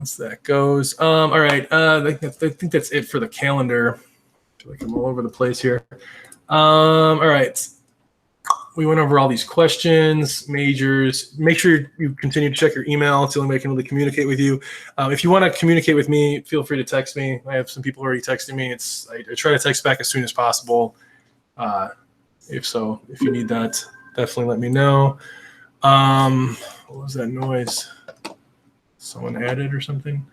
Once that goes. All right. I think that's it for the calendar. I feel like I'm all over the place here. All right. We went over all these questions, majors. Make sure you continue to check your email. It's the only way I can really communicate with you. If you want to communicate with me, feel free to text me. I have some people already texting me. I try to text back as soon as possible. If you need that, definitely let me know. What was that noise? Someone added or something?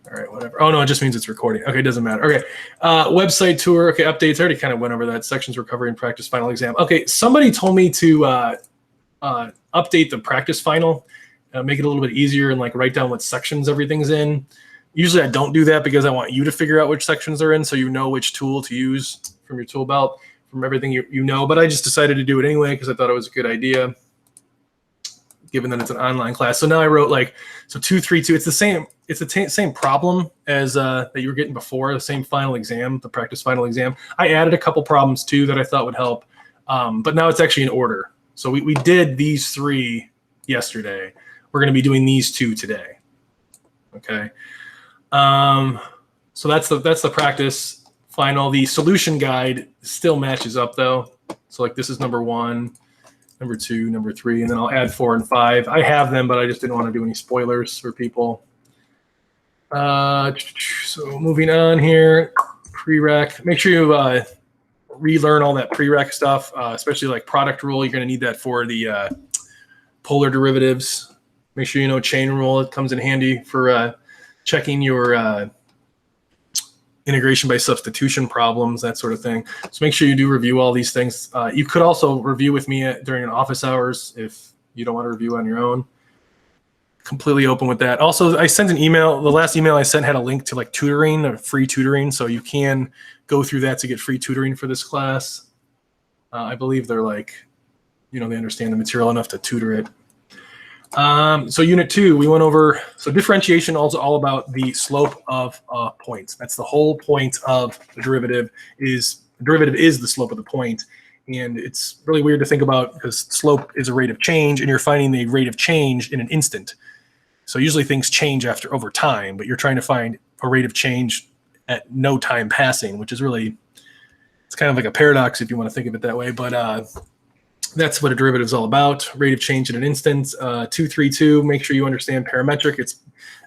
All right, whatever. Oh, no, it just means it's recording. Okay, it doesn't matter. Okay, website tour. Okay, updates. I already kind of went over that. Sections recovery and practice final exam. Okay, somebody told me to update the practice final, make it a little bit easier and like write down what sections everything's in. Usually I don't do that because I want you to figure out which sections they're in so you know which tool to use from your tool belt, from everything you know. But I just decided to do it anyway because I thought it was a good idea, given that it's an online class. So now I wrote 232. It's the same. It's the same problem as that you were getting before, the same final exam, the practice final exam. I added a couple problems too that I thought would help, but now it's actually in order. So we did these 3 yesterday. We're going to be doing these 2 today. Okay. So that's the practice final. The solution guide still matches up though. So like this is number 1. Number 2, number 3, and then I'll add 4 and 5. I have them, but I just didn't want to do any spoilers for people. So moving on here, prereq. Make sure you relearn all that prereq stuff, especially like product rule. You're going to need that for the polar derivatives. Make sure you know chain rule. It comes in handy for checking your integration by substitution problems, that sort of thing. So make sure you do review all these things. You could also review with me during office hours if you don't want to review on your own. Completely open with that. Also, I sent an email. The last email I sent had a link to like tutoring or free tutoring. So you can go through that to get free tutoring for this class. I believe they're like, they understand the material enough to tutor it. So unit 2, we went over, so differentiation also all about the slope of points. That's the whole point of the derivative is the slope of the point. And it's really weird to think about because slope is a rate of change and you're finding the rate of change in an instant. So usually things change over time, but you're trying to find a rate of change at no time passing, which is really, it's kind of like a paradox if you want to think of it that way. But that's what a derivative is all about. Rate of change in an instant. 232, make sure you understand parametric. It's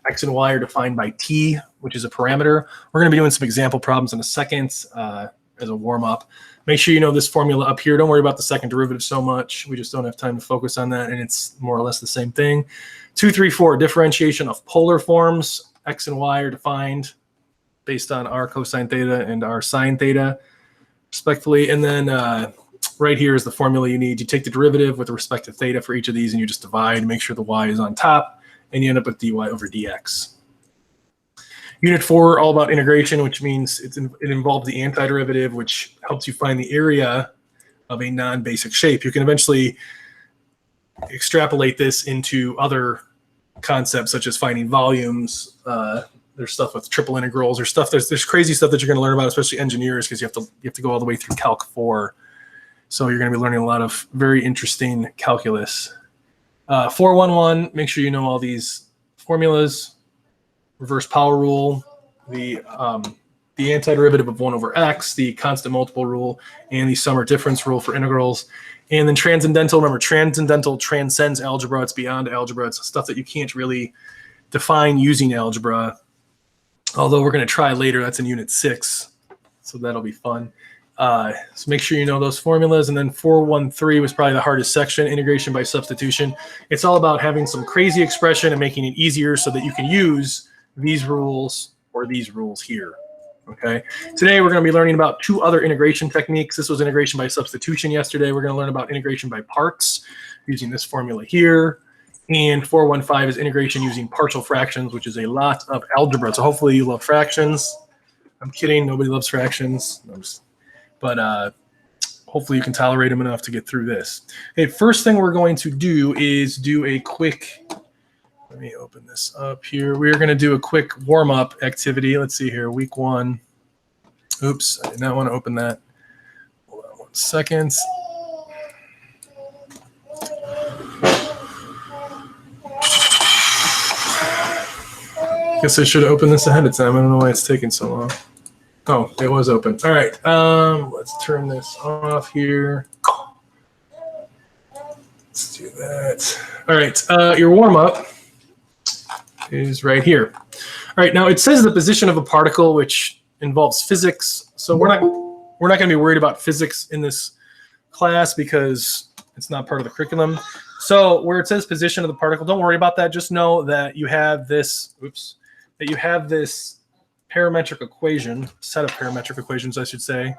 x and y are defined by t, which is a parameter. We're going to be doing some example problems in a second as a warm-up. Make sure you know this formula up here. Don't worry about the second derivative so much. We just don't have time to focus on that, and it's more or less the same thing. 234, differentiation of polar forms. X and y are defined based on r cosine theta and r sine theta, respectively. And then right here is the formula you need. You take the derivative with respect to theta for each of these, and you just divide, make sure the y is on top, and you end up with dy over dx. Unit 4, all about integration, which means it involves the antiderivative, which helps you find the area of a non-basic shape. You can eventually extrapolate this into other concepts, such as finding volumes. There's stuff with triple integrals, or stuff. There's crazy stuff that you're going to learn about, especially engineers, because you have to go all the way through Calc 4. So you're going to be learning a lot of very interesting calculus. 411, make sure you know all these formulas. Reverse power rule, the antiderivative of 1 over x, the constant multiple rule, and the sum or difference rule for integrals. And then transcendental, remember, transcendental transcends algebra. It's beyond algebra. It's stuff that you can't really define using algebra, although we're going to try later. That's in Unit 6, so that'll be fun. So make sure you know those formulas. And then 413 was probably the hardest section, integration by substitution. It's all about having some crazy expression and making it easier so that you can use these rules or these rules here. Okay. Today we're going to be learning about 2 other integration techniques. This was integration by substitution yesterday. We're going to learn about integration by parts using this formula here. And 415 is integration using partial fractions, which is a lot of algebra. So hopefully you love fractions. I'm kidding. Nobody loves fractions. But hopefully you can tolerate them enough to get through this. Okay, first thing we're going to do is do a quick, let me open this up here. We're going to do a quick warm-up activity. Let's see here, week 1. Oops, I did not want to open that. Hold on 1 second. Guess I should have opened this ahead of time. I don't know why it's taking so long. Oh, it was open. All right. Let's turn this off here. Let's do that. All right. Your warm-up is right here. All right. Now it says the position of a particle, which involves physics. So we're not going to be worried about physics in this class because it's not part of the curriculum. So where it says position of the particle, don't worry about that. Just know that you have this. That you have this parametric equation, set of parametric equations, I should say.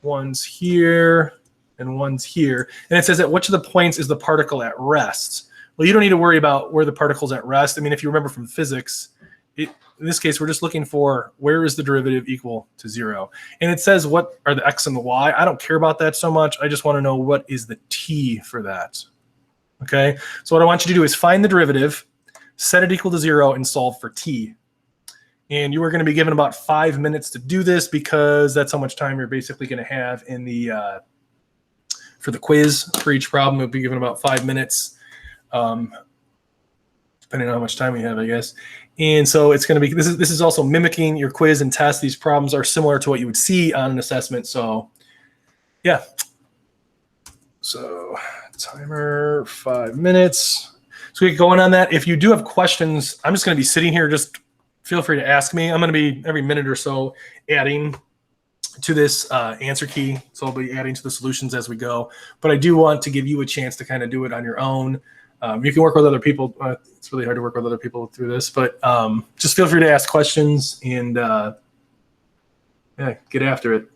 One's here and one's here. And it says at which of the points is the particle at rest? Well, you don't need to worry about where the particle's at rest. I mean, if you remember from physics, in this case, we're just looking for where is the derivative equal to 0. And it says what are the x and the y. I don't care about that so much. I just want to know what is the t for that. Okay, so what I want you to do is find the derivative, set it equal to 0, and solve for t. And you are going to be given about 5 minutes to do this because that's how much time you're basically going to have in the for the quiz for each problem. You'll be given about 5 minutes, depending on how much time we have, I guess. And so it's going to be this is also mimicking your quiz and test. These problems are similar to what you would see on an assessment. So yeah. So timer 5 minutes. So we get going on that. If you do have questions, I'm just going to be sitting here. Just feel free to ask me. I'm going to be every minute or so adding to this answer key. So I'll be adding to the solutions as we go. But I do want to give you a chance to kind of do it on your own. You can work with other people. It's really hard to work with other people through this. But just feel free to ask questions and yeah, get after it.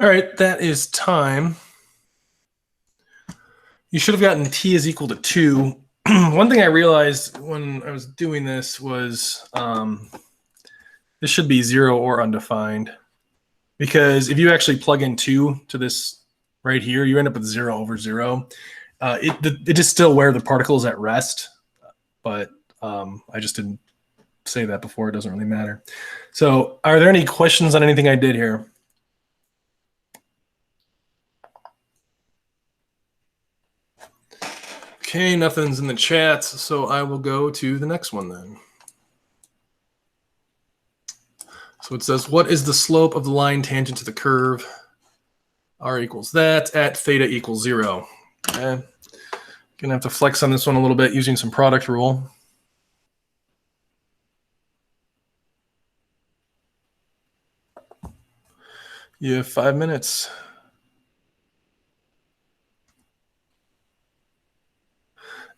All right, that is time. You should have gotten t is equal to 2. One thing I realized when I was doing this was this should be 0 or undefined. Because if you actually plug in 2 to this right here, you end up with 0 over 0. It is still where the particle is at rest, but I just didn't say that before. It doesn't really matter. So are there any questions on anything I did here? Okay, nothing's in the chat, so I will go to the next one then. So it says, what is the slope of the line tangent to the curve? R equals that at theta equals 0. Okay. Gonna have to flex on this one a little bit using some product rule. You have 5 minutes.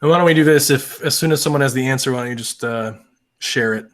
And why don't we do this? If as soon as someone has the answer, why don't you just share it?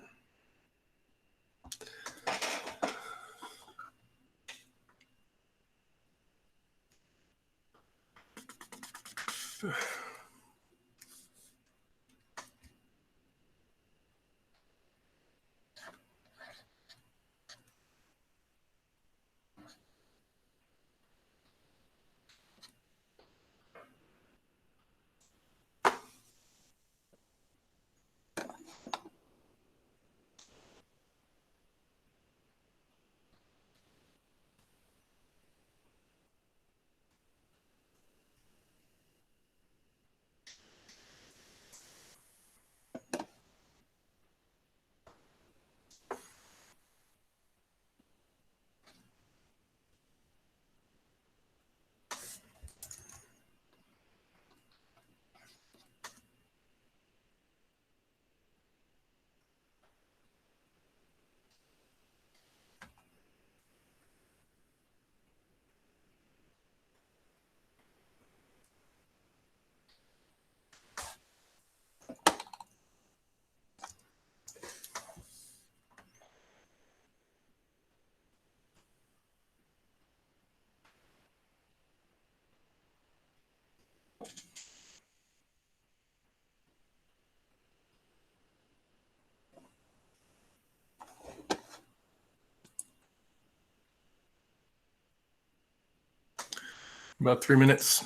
About 3 minutes.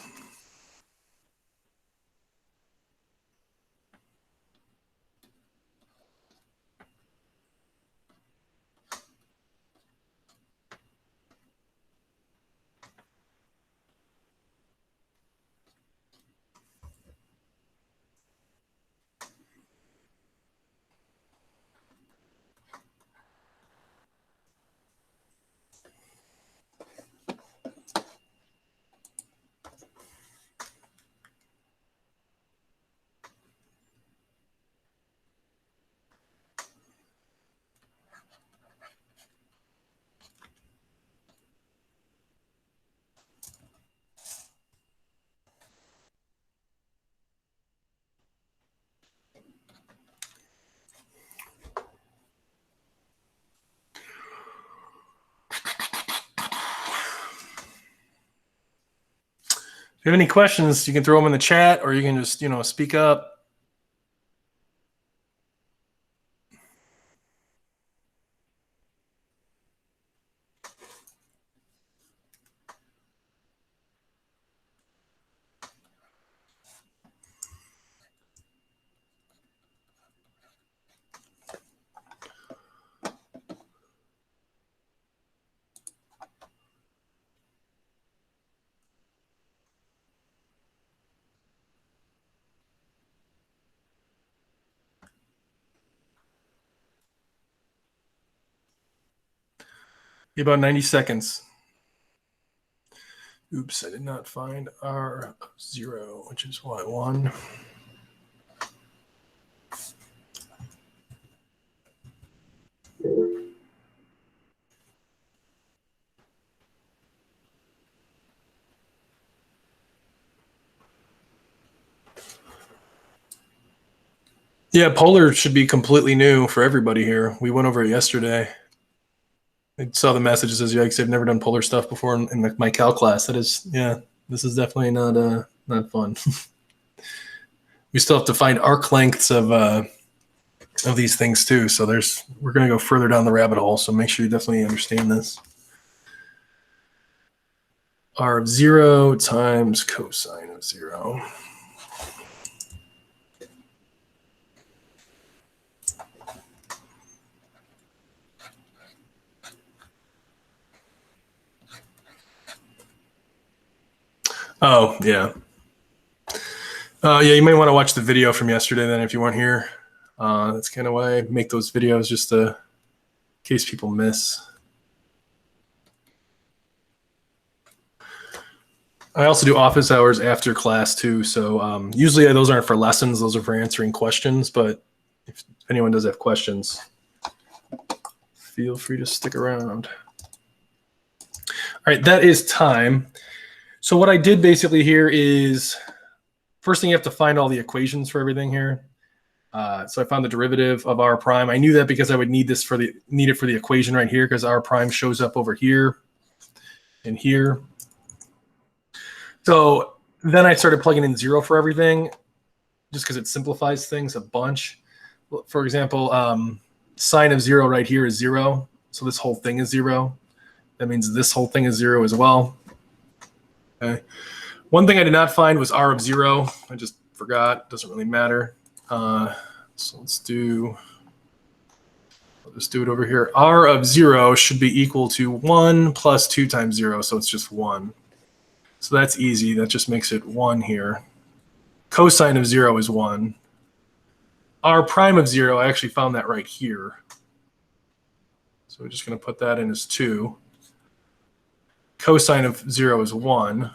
If you have any questions, you can throw them in the chat, or you can just, speak up. About 90 seconds. Oops, I did not find R0, which is what, 1. Yeah, polar should be completely new for everybody here. We went over it yesterday. I saw the message that says, yikes, I've never done polar stuff before in my calc class. That is, yeah, this is definitely not fun. We still have to find arc lengths of these things too. So we're going to go further down the rabbit hole. So make sure you definitely understand this. R of 0 times cosine of 0. Oh, yeah. Yeah, you might want to watch the video from yesterday then if you weren't here. That's kind of why I make those videos, just in case people miss. I also do office hours after class too. So usually those aren't for lessons. Those are for answering questions. But if anyone does have questions, feel free to stick around. All right, that is time. So what I did basically here is, first thing you have to find all the equations for everything here. So I found the derivative of r prime. I knew that because I would need it for the equation right here, because r prime shows up over here and here. So then I started plugging in 0 for everything, just because it simplifies things a bunch. For example, sine of 0 right here is 0. So this whole thing is 0. That means this whole thing is 0 as well. Okay. One thing I did not find was r of 0. I just forgot. Doesn't really matter. So let's do. I'll just do it over here. R of 0 should be equal to 1 plus 2 times 0. So it's just 1. So that's easy. That just makes it 1 here. Cosine of 0 is 1. R prime of 0, I actually found that right here. So we're just going to put that in as 2. Cosine of 0 is 1.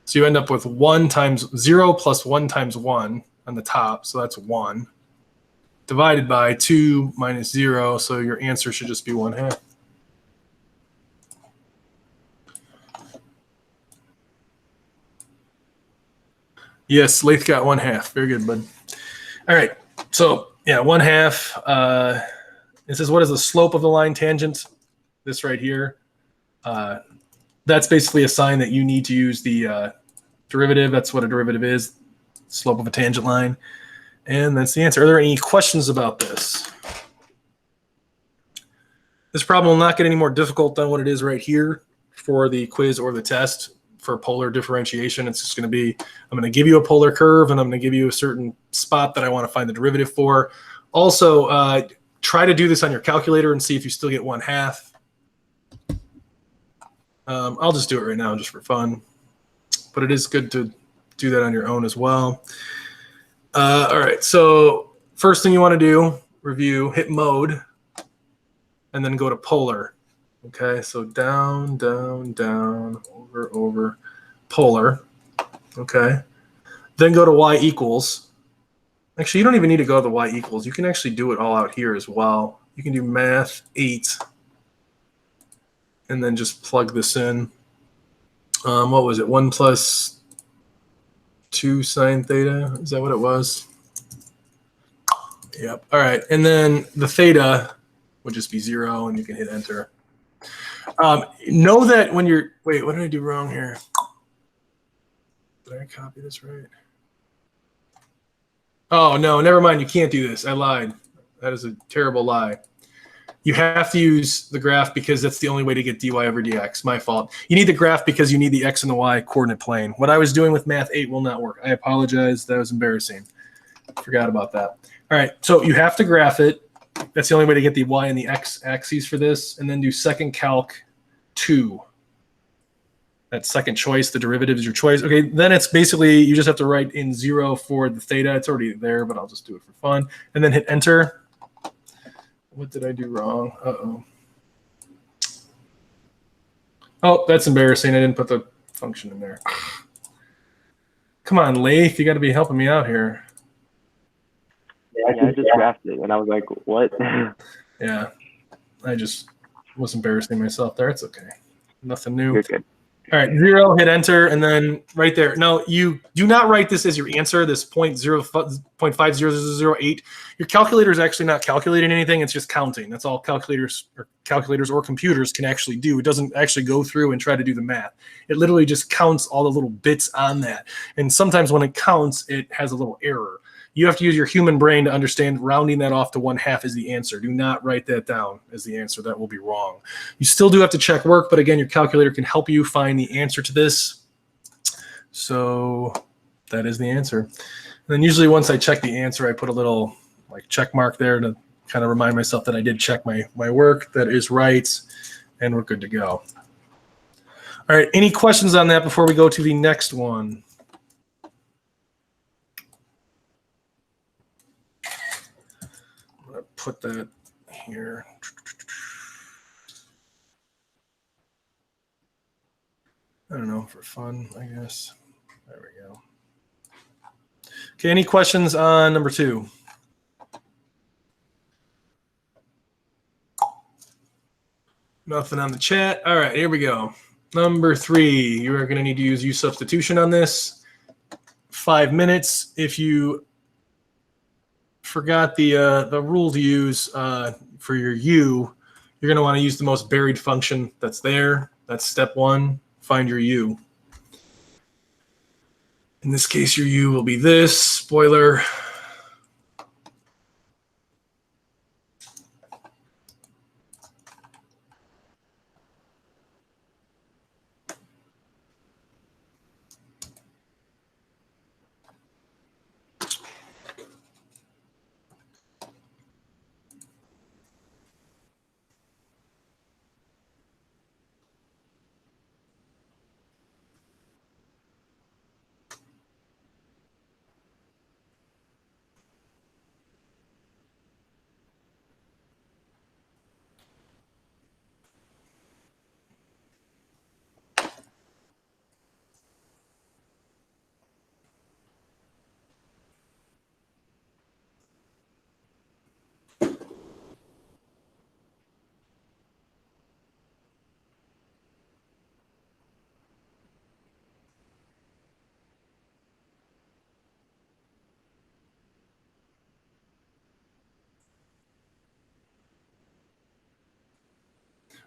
So you end up with 1 times 0 plus 1 times 1 on the top. So that's 1. Divided by 2 minus 0. So your answer should just be 1/2. Yes, Lath got 1/2. Very good, bud. All right. So yeah, 1/2. It says, what is the slope of the line tangent? This right here. That's basically a sign that you need to use the derivative. That's what a derivative is, slope of a tangent line. And that's the answer. Are there any questions about this? This problem will not get any more difficult than what it is right here for the quiz or the test for polar differentiation. It's just going to be, I'm going to give you a polar curve and I'm going to give you a certain spot that I want to find the derivative for. Also, try to do this on your calculator and see if you still get 1/2. I'll just do it right now just for fun. But it is good to do that on your own as well. All right, so first thing you want to do, review, hit mode, and then go to polar. Okay, so down, down, down, over, over, polar. Okay, then go to y equals. Actually, you don't even need to go to the y equals. You can actually do it all out here as well. You can do math 8, and then just plug this in. What was it? 1 plus 2 sine theta. Is that what it was? Yep. All right. And then the theta would just be 0, and you can hit enter. Know that when you're, wait, what did I do wrong here? Did I copy this right? Oh, no, never mind. You can't do this. I lied. That is a terrible lie. You have to use the graph because that's the only way to get dy over dx. My fault. You need the graph because you need the x and the y coordinate plane. What I was doing with math 8 will not work. I apologize. That was embarrassing. Forgot about that. All right, so you have to graph it. That's the only way to get the y and the x axes for this. And then do second calc 2. That second choice, the derivative is your choice. Okay, then it's basically, you just have to write in 0 for the theta. It's already there, but I'll just do it for fun. And then hit enter. What did I do wrong? Uh-oh. Oh, that's embarrassing. I didn't put the function in there. Come on, Lath, you got to be helping me out here. Yeah, I just graphed it, and I was like, what? Yeah, I just was embarrassing myself there. It's okay. Nothing new. You're good. All right, 0, hit enter, and then right there. Now, you do not write this as your answer, this 0.5008. Your calculator is actually not calculating anything. It's just counting. That's all calculators or computers can actually do. It doesn't actually go through and try to do the math. It literally just counts all the little bits on that. And sometimes when it counts, it has a little error. You have to use your human brain to understand rounding that off to 1/2 is the answer. Do not write that down as the answer. That will be wrong. You still do have to check work, but again, your calculator can help you find the answer to this. So that is the answer. And then usually once I check the answer, I put a little like check mark there to kind of remind myself that I did check my work. That is right, and we're good to go. All right, any questions on that before we go to the next one? Put that here. I don't know, for fun, I guess. There we go. Okay, any questions on number 2? Nothing on the chat. All right, here we go. Number 3, you are going to need to use substitution on this. 5 minutes. If you forgot the rule to use for your u, you're going to want to use the most buried function that's there. That's step 1. Find your u. In this case, your u will be this. Spoiler.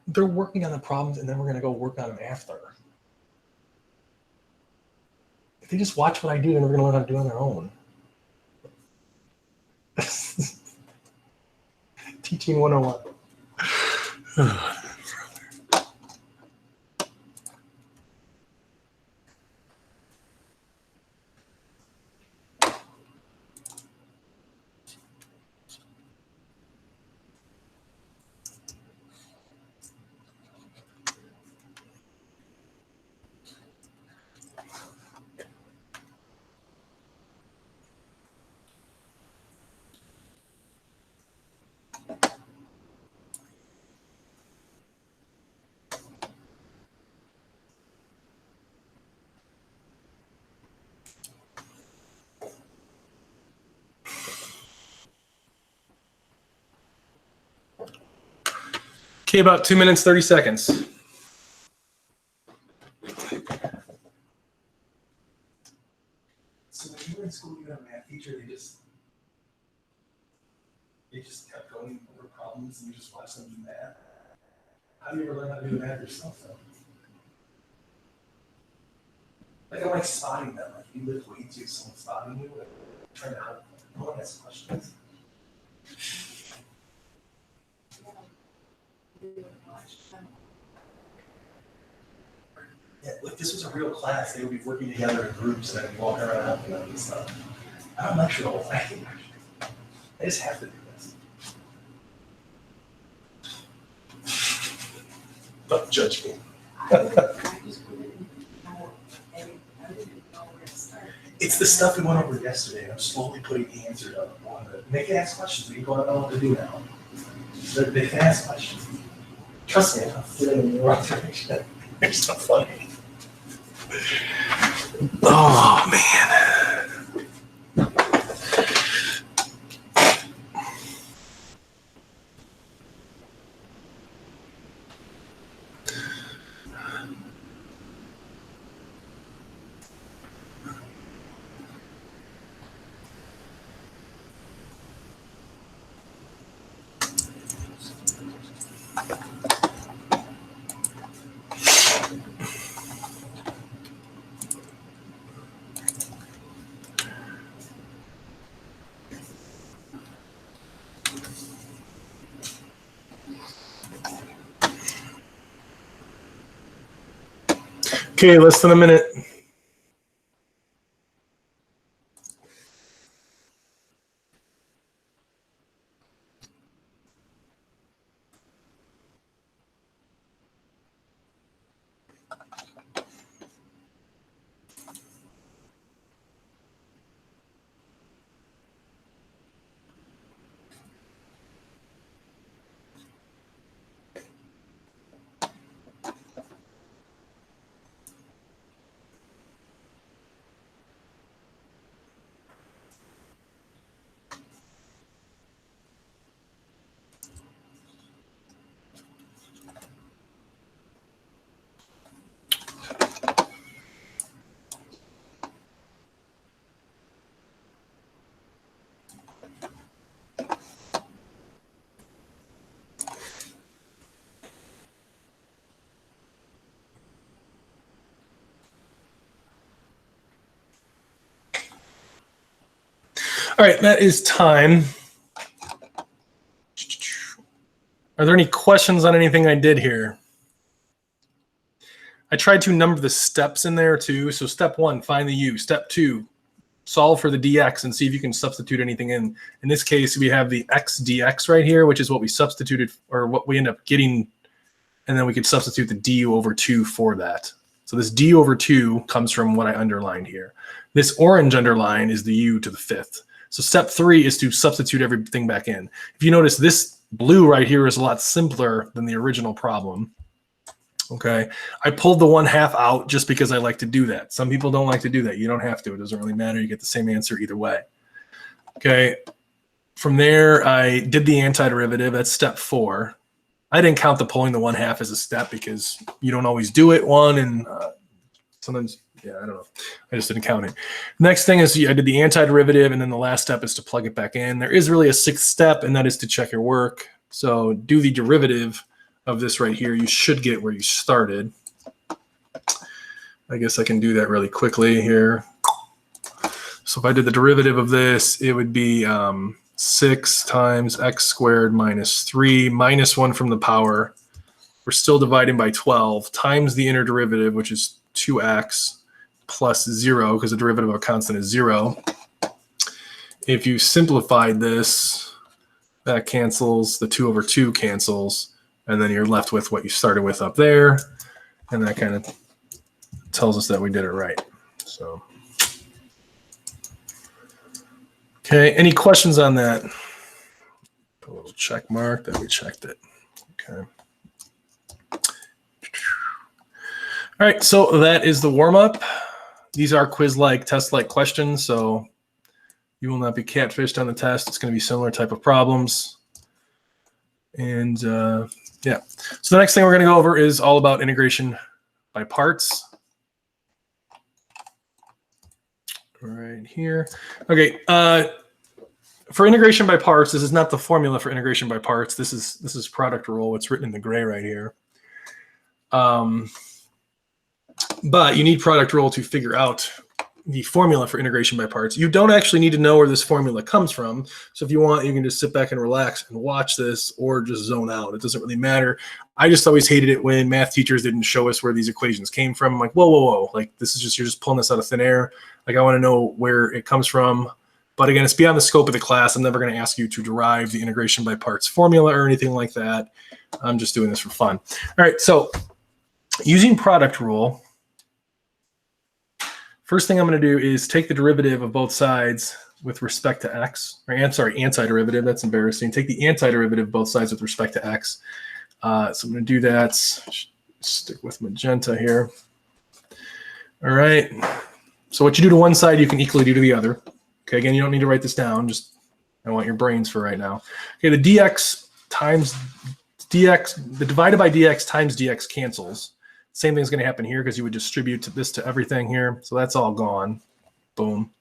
They're working on the problems, and then we're going to go work on them after. If they just watch what I do, then they're going to learn how to do it on their own. Teaching 101. Okay, about 2 minutes, 30 seconds. So when you were in school, you had a math teacher, they just kept going over problems and you just watched them do math. How do you ever learn how to do math yourself, though? Like, I'm like spotting them. Like, you lift weights, you have someone spotting you, and trying to help them. No one has questions. Yeah, if this was a real class, they would be working together in groups and walking around helping them and stuff. I don't lecture the whole thing. I just have to do this. Don't judge me. It's the stuff we went over yesterday. I'm slowly putting the answer up on it. They can ask questions. We don't know what to do now. They can ask questions. Trust me, I'm feeling in the wrong direction. They're so funny. Oh, man. Okay, less than a minute. All right, that is time. Are there any questions on anything I did here? I tried to number the steps in there too. So step 1, find the u. Step 2, solve for the dx and see if you can substitute anything in. In this case, we have the x dx right here, which is what we substituted or what we end up getting. And then we could substitute the du over 2 for that. So this du over 2 comes from what I underlined here. This orange underline is the u to the 5th. So step 3 is to substitute everything back in. If you notice, this blue right here is a lot simpler than the original problem. Okay, I pulled the 1/2 out just because I like to do that. Some people don't like to do that. You don't have to. It doesn't really matter. You get the same answer either way. Okay, from there, I did the antiderivative. That's step 4. I didn't count the pulling the 1/2 as a step because you don't always do it. And sometimes, yeah, I don't know. I just didn't count it. Next thing is I did the antiderivative, and then the last step is to plug it back in. There is really a 6th step, and that is to check your work. So do the derivative of this right here. You should get where you started. I guess I can do that really quickly here. So if I did the derivative of this, it would be 6 times x squared minus 3 minus 1 from the power. We're still dividing by 12 times the inner derivative, which is 2x plus 0, because the derivative of a constant is 0. If you simplified this, that cancels, the 2 over 2 cancels, and then you're left with what you started with up there, and that kind of tells us that we did it right. So, okay, any questions on that? Put a little check mark that we checked it. Okay. All right, so that is the warm-up. These are quiz-like, test-like questions, so you will not be catfished on the test. It's going to be similar type of problems. And yeah, so the next thing we're going to go over is all about integration by parts. Right here. Okay, for integration by parts, this is not the formula for integration by parts. This is product rule. It's written in the gray right here. But you need product rule to figure out the formula for integration by parts. You don't actually need to know where this formula comes from. So if you want, you can just sit back and relax and watch this or just zone out. It doesn't really matter. I just always hated it when math teachers didn't show us where these equations came from. I'm like, whoa, whoa, whoa. Like, this is just, you're just pulling this out of thin air. Like, I want to know where it comes from. But again, it's beyond the scope of the class. I'm never going to ask you to derive the integration by parts formula or anything like that. I'm just doing this for fun. All right, so using product rule, first thing I'm going to do is take the derivative of both sides with respect to x. Or, I'm sorry, antiderivative. That's embarrassing. Take the antiderivative of both sides with respect to x. So I'm going to do that. Stick with magenta here. All right. So what you do to one side, you can equally do to the other. Okay, again, you don't need to write this down. Just, I want your brains for right now. Okay, the dx times dx, the divided by dx times dx cancels. Same thing's going to happen here because you would distribute this to everything here. So that's all gone. Boom.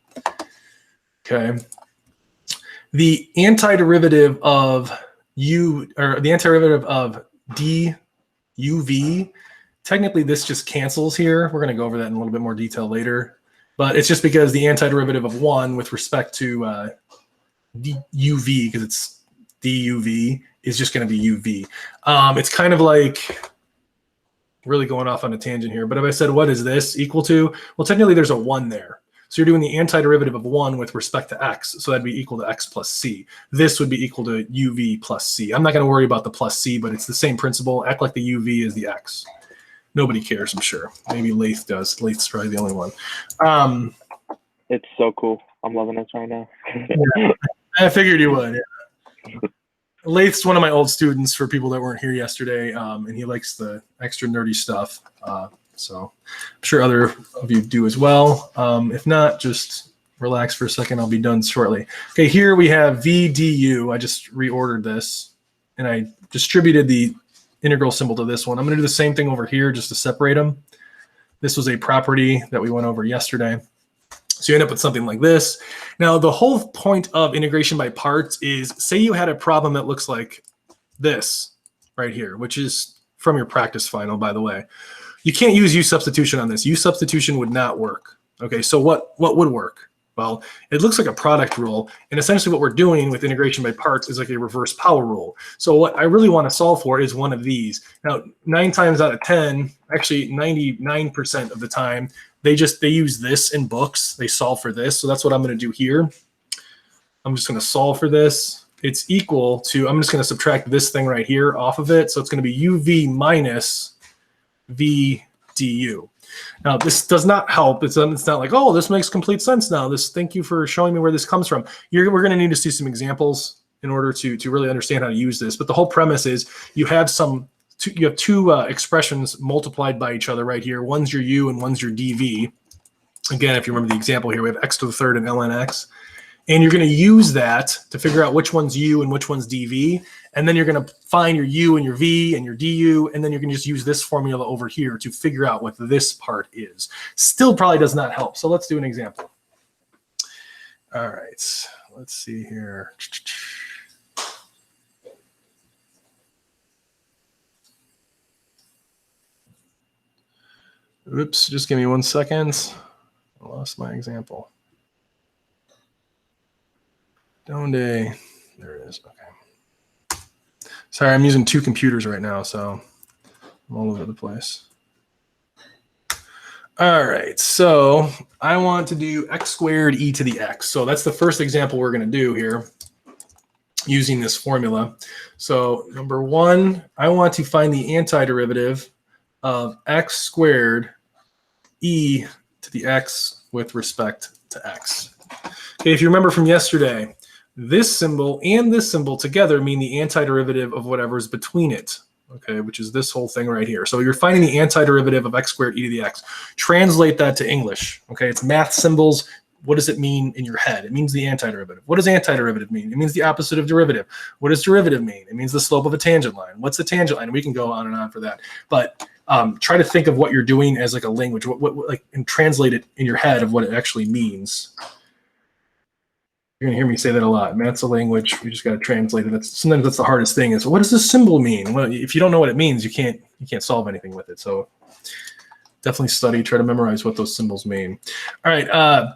Okay. The antiderivative of the antiderivative of duv, technically this just cancels here. We're going to go over that in a little bit more detail later. But it's just because the antiderivative of 1 with respect to duv, because it's duv, is just going to be uv. It's kind of like really going off on a tangent here, but if I said, what is this equal to? Well, technically there's a 1 there. So you're doing the antiderivative of 1 with respect to x. So that'd be equal to x plus c. This would be equal to uv plus c. I'm not going to worry about the plus c, but it's the same principle. Act like the uv is the x. Nobody cares, I'm sure. Maybe Lath does. Lath's probably the only one. It's so cool. I'm loving this right now. Yeah, I figured you would. Yeah. Lath's one of my old students for people that weren't here yesterday, and he likes the extra nerdy stuff. So I'm sure other of you do as well. If not, just relax for a second. I'll be done shortly. Okay, here we have VDU. I just reordered this, and I distributed the integral symbol to this one. I'm going to do the same thing over here just to separate them. This was a property that we went over yesterday. So you end up with something like this. Now, the whole point of integration by parts is, say you had a problem that looks like this right here, which is from your practice final, by the way. You can't use U substitution on this. U substitution would not work. Okay, so what would work? Well, it looks like a product rule, and essentially what we're doing with integration by parts is like a reverse power rule. So what I really want to solve for is one of these. Now, 9 times out of 10, actually 99% of the time, they use this in books. They solve for this. So that's what I'm going to do here. I'm just going to solve for this. It's equal to, I'm just going to subtract this thing right here off of it. So it's going to be UV minus V du. Now, this does not help. It's not like, oh, this makes complete sense now. Thank you for showing me where this comes from. We're going to need to see some examples in order to really understand how to use this. But the whole premise is you have two expressions multiplied by each other right here. One's your u and one's your dv. Again, if you remember the example here, we have x to the third and ln x. And you're going to use that to figure out which one's u and which one's dv. And then you're going to find your u and your v and your du. And then you're going to just use this formula over here to figure out what this part is. Still probably does not help. So let's do an example. All right. Let's see here. Oops, just give me 1 second. I lost my example. Donde? There it is. Okay. Sorry, I'm using 2 computers right now, so I'm all over the place. All right, so I want to do x squared e to the x. So that's the first example we're going to do here using this formula. So number 1, I want to find the antiderivative of x squared e to the x with respect to x. Okay, if you remember from yesterday, this symbol and this symbol together mean the antiderivative of whatever's between it, okay, which is this whole thing right here. So you're finding the antiderivative of x squared e to the x. Translate that to English, okay? It's math symbols. What does it mean in your head? It means the antiderivative. What does antiderivative mean? It means the opposite of derivative. What does derivative mean? It means the slope of a tangent line. What's the tangent line? We can go on and on for that. But try to think of what you're doing as like a language, and translate it in your head of what it actually means. You're gonna hear me say that a lot. Math's a language. We just got to translate it. Sometimes that's the hardest thing. Is what does this symbol mean? Well, if you don't know what it means, you can't solve anything with it. So definitely study. Try to memorize what those symbols mean. All right.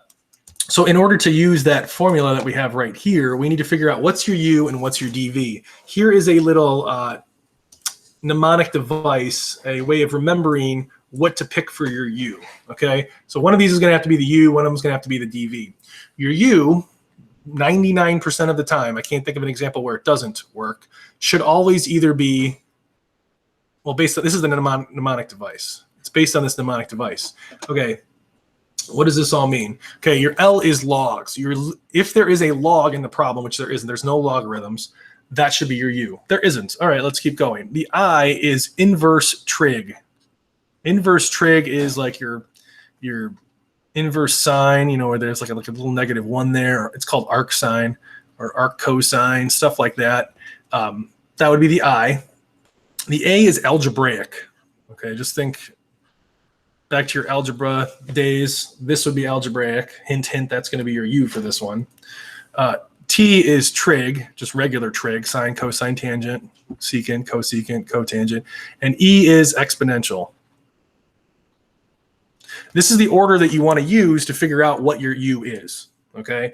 So in order to use that formula that we have right here, we need to figure out what's your u and what's your dv. Here is a little mnemonic device, a way of remembering what to pick for your u. Okay. So one of these is going to have to be the u. One of them is going to have to be the dv. Your u, 99% of the time, I can't think of an example where it doesn't work, should always either be, well, this is the mnemonic device. It's based on this mnemonic device. Okay, what does this all mean? Okay, your L is logs. If there is a log in the problem, which there isn't, there's no logarithms, that should be your U. There isn't. All right, let's keep going. The I is inverse trig. Inverse trig is like your inverse sine, where there's like a little -1 there. It's called arc sine or arc cosine, stuff like that. That would be the I. The A is algebraic. Okay, just think back to your algebra days. This would be algebraic. Hint, hint, that's going to be your U for this one. T is trig, just regular trig, sine, cosine, tangent, secant, cosecant, cotangent. And E is exponential. This is the order that you want to use to figure out what your U is, okay?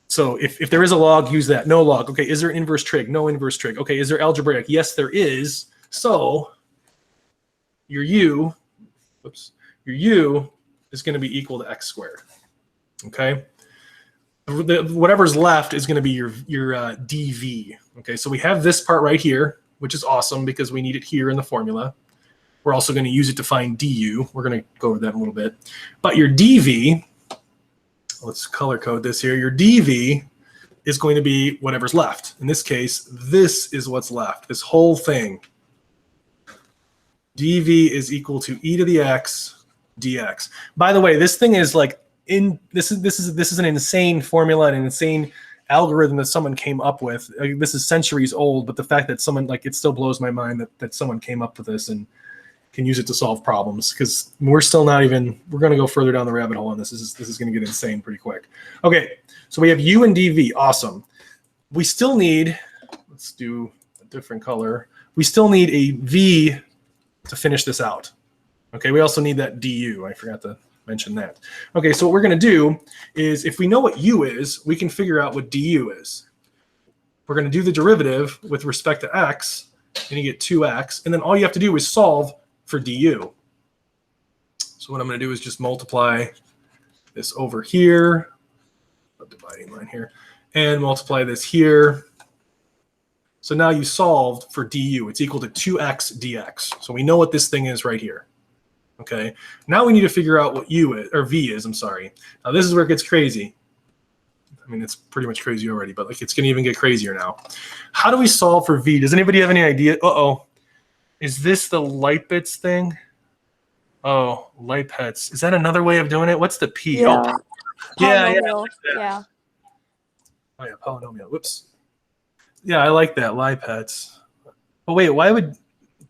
So if there is a log, use that. No log. Okay, is there inverse trig? No inverse trig. Okay, is there algebraic? Yes, there is. So your u, your u is going to be equal to x squared. Okay. Whatever's left is going to be your dv. Okay, so we have this part right here, which is awesome because we need it here in the formula. We're also going to use it to find du. We're going to go over that in a little bit. But your dv, let's color code this here. Your dv is going to be whatever's left. In this case, this is what's left. This whole thing. dv is equal to e to the x dx. By the way, this thing is like this is an insane formula and an insane algorithm that someone came up with. This is centuries old, but the fact that someone, like, it still blows my mind that someone came up with this and can use it to solve problems, because we're still not even, we're going to go further down the rabbit hole on this. This is going to get insane pretty quick. Okay, so we have u and dv. Awesome. We still need, let's do a different color. We still need a v to finish this out. Okay, we also need that du. I forgot to mention that. Okay, so what we're going to do is, if we know what u is, we can figure out what du is. We're going to do the derivative with respect to x, and you get 2x, and then all you have to do is solve for du. So what I'm going to do is just multiply this over here, a dividing line here, and multiply this here. So now you solved for du. It's equal to 2x dx. So we know what this thing is right here. Okay, now we need to figure out what u is, or v is, I'm sorry. Now this is where it gets crazy. I mean, it's pretty much crazy already, but like, it's going to even get crazier now. How do we solve for v? Does anybody have any idea? Uh-oh. Is this the Lipitz thing? Oh, Lipitz. Is that another way of doing it? What's the p? Yeah. Oh, yeah. Yeah. Oh yeah, polynomial. Whoops. Yeah, I like that, Lipitz. But wait, why would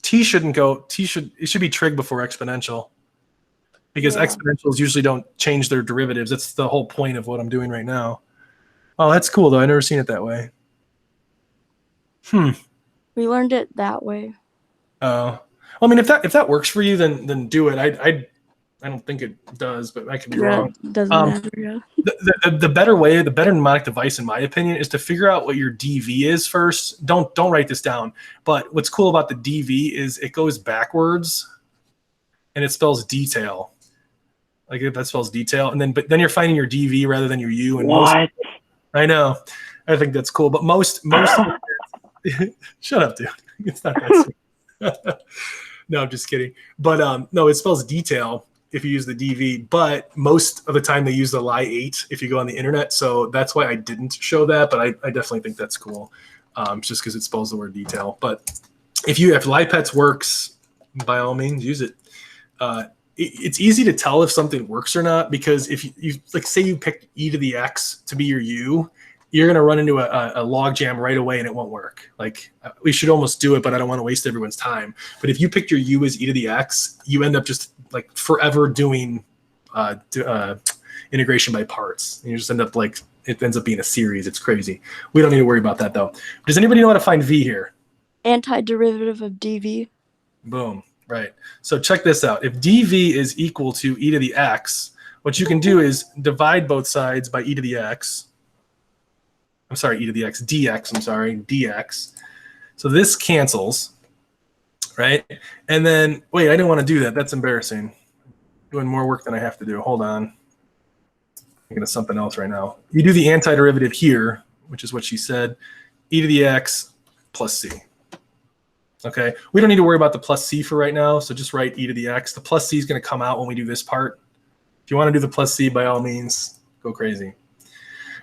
t shouldn't go? It should be trig before exponential, because exponentials usually don't change their derivatives. That's the whole point of what I'm doing right now. Oh, that's cool though. I've never seen it that way. We learned it that way. Oh, I mean, if that works for you, then do it. I don't think it does, but I could be wrong. Doesn't matter. Yeah. The better way, the better mnemonic device, in my opinion, is to figure out what your dv is first. Don't write this down. But what's cool about the dv is it goes backwards, and it spells detail. Like, that spells detail, and then you're finding your dv rather than your u. And What? I know. I think that's cool. But most shut up, dude. It's not that. No, I'm just kidding. But no, it spells detail if you use the dv, but most of the time they use the lie8 if you go on the internet. So that's why I didn't show that, but I definitely think that's cool, just because it spells the word detail. But if Lipitz works, by all means, use it. It's easy to tell if something works or not, because if you like, say you picked e to the x to be your u, you're going to run into a log jam right away and it won't work. Like, we should almost do it, but I don't want to waste everyone's time. But if you picked your u as e to the x, you end up just like forever doing integration by parts. And you just end up like, it ends up being a series. It's crazy. We don't need to worry about that though. Does anybody know how to find v here? Antiderivative of dv. Boom. Right. So check this out. If dv is equal to e to the x, what you can do is divide both sides by e to the x. I'm sorry, e to the x, dx, I'm sorry, dx. So this cancels, right? And then, wait, I didn't want to do that. That's embarrassing. Doing more work than I have to do. Hold on. I'm thinking of something else right now. You do the antiderivative here, which is what she said, e to the x plus c. Okay, we don't need to worry about the plus c for right now, so just write e to the x. The plus c is going to come out when we do this part. If you want to do the plus c, by all means, go crazy.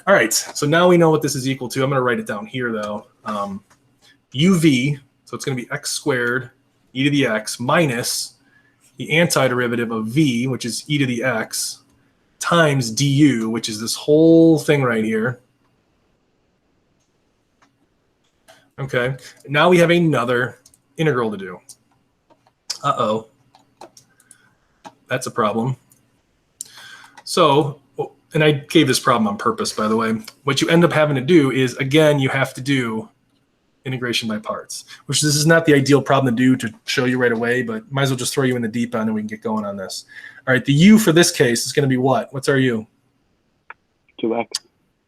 All right, so now we know what this is equal to. I'm going to write it down here, though. uv, so it's going to be x squared e to the x minus the antiderivative of v, which is e to the x, times du, which is this whole thing right here. Okay, now we have another integral to do. Uh-oh. That's a problem. So, and I gave this problem on purpose, by the way. What you end up having to do is, again, you have to do integration by parts, which this is not the ideal problem to do to show you right away, but might as well just throw you in the deep end and we can get going on this. All right, the u for this case is going to be what? What's our u? 2x.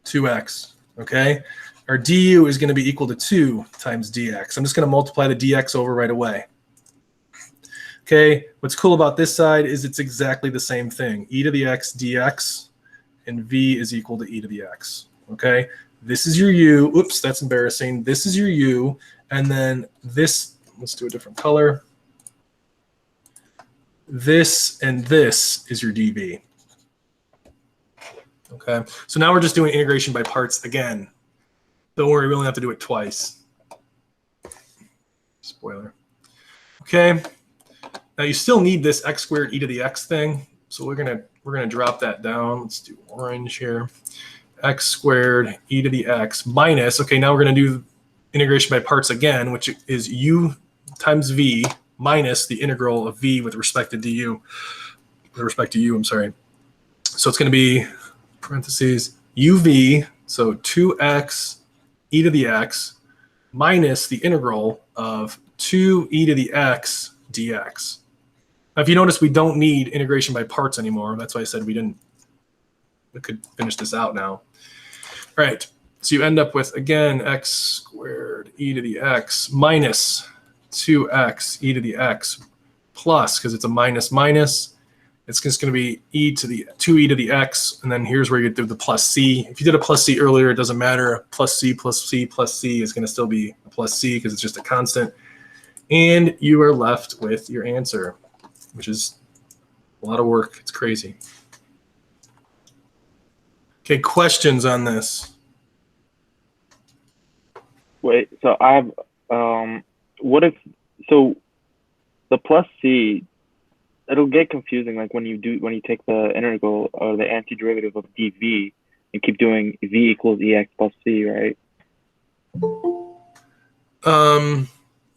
2x, okay? Our du is going to be equal to 2 times dx. I'm just going to multiply the dx over right away. Okay, what's cool about this side is it's exactly the same thing. E to the x dx, and v is equal to e to the x. Okay, this is your u. Oops, that's embarrassing. This is your u, and then this, let's do a different color. This and this is your dv. Okay, so now we're just doing integration by parts again. Don't worry, we only have to do it twice. Spoiler. Okay, now you still need this x squared e to the x thing, so we're gonna drop that down. Let's do orange here. X squared e to the x minus. Okay, now we're gonna do integration by parts again, which is u times v minus the integral of v with respect to du. With respect to u, I'm sorry. So it's gonna be parentheses uv, so 2x e to the x minus the integral of 2e to the x dx. Now, if you notice, we don't need integration by parts anymore. That's why I said we could finish this out now. All right, so you end up with, again, x squared e to the x minus 2x e to the x plus, because it's a minus minus, it's just going to be e to the 2e to the x, and then here's where you do the plus c. If you did a plus c earlier, it doesn't matter. Plus c plus c plus c is going to still be a plus c because it's just a constant. And you are left with your answer, which is a lot of work. It's crazy. Okay, questions on this? Wait, so I have, what if, so the plus c, it'll get confusing, like when you take the integral or the antiderivative of dv and keep doing v equals ex plus c, right?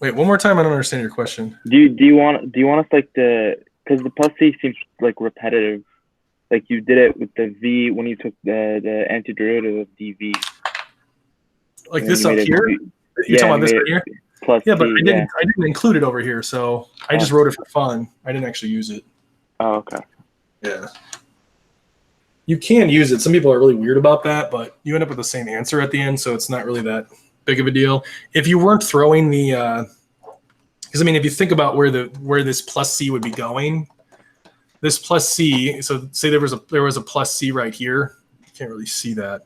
Wait, one more time. I don't understand your question. Do you want us like because the plus c seems like repetitive, like you did it with the v when you took the antiderivative of dv. Like this up here? You're talking about this right here? Plus yeah, but c, I didn't include it over here, so I just wrote it for fun. I didn't actually use it. Oh, okay. Yeah. You can use it. Some people are really weird about that, but you end up with the same answer at the end, so it's not really that big of a deal. If you weren't throwing the, because I mean, if you think about where this plus c would be going, this plus c. So say there was a plus c right here. You can't really see that.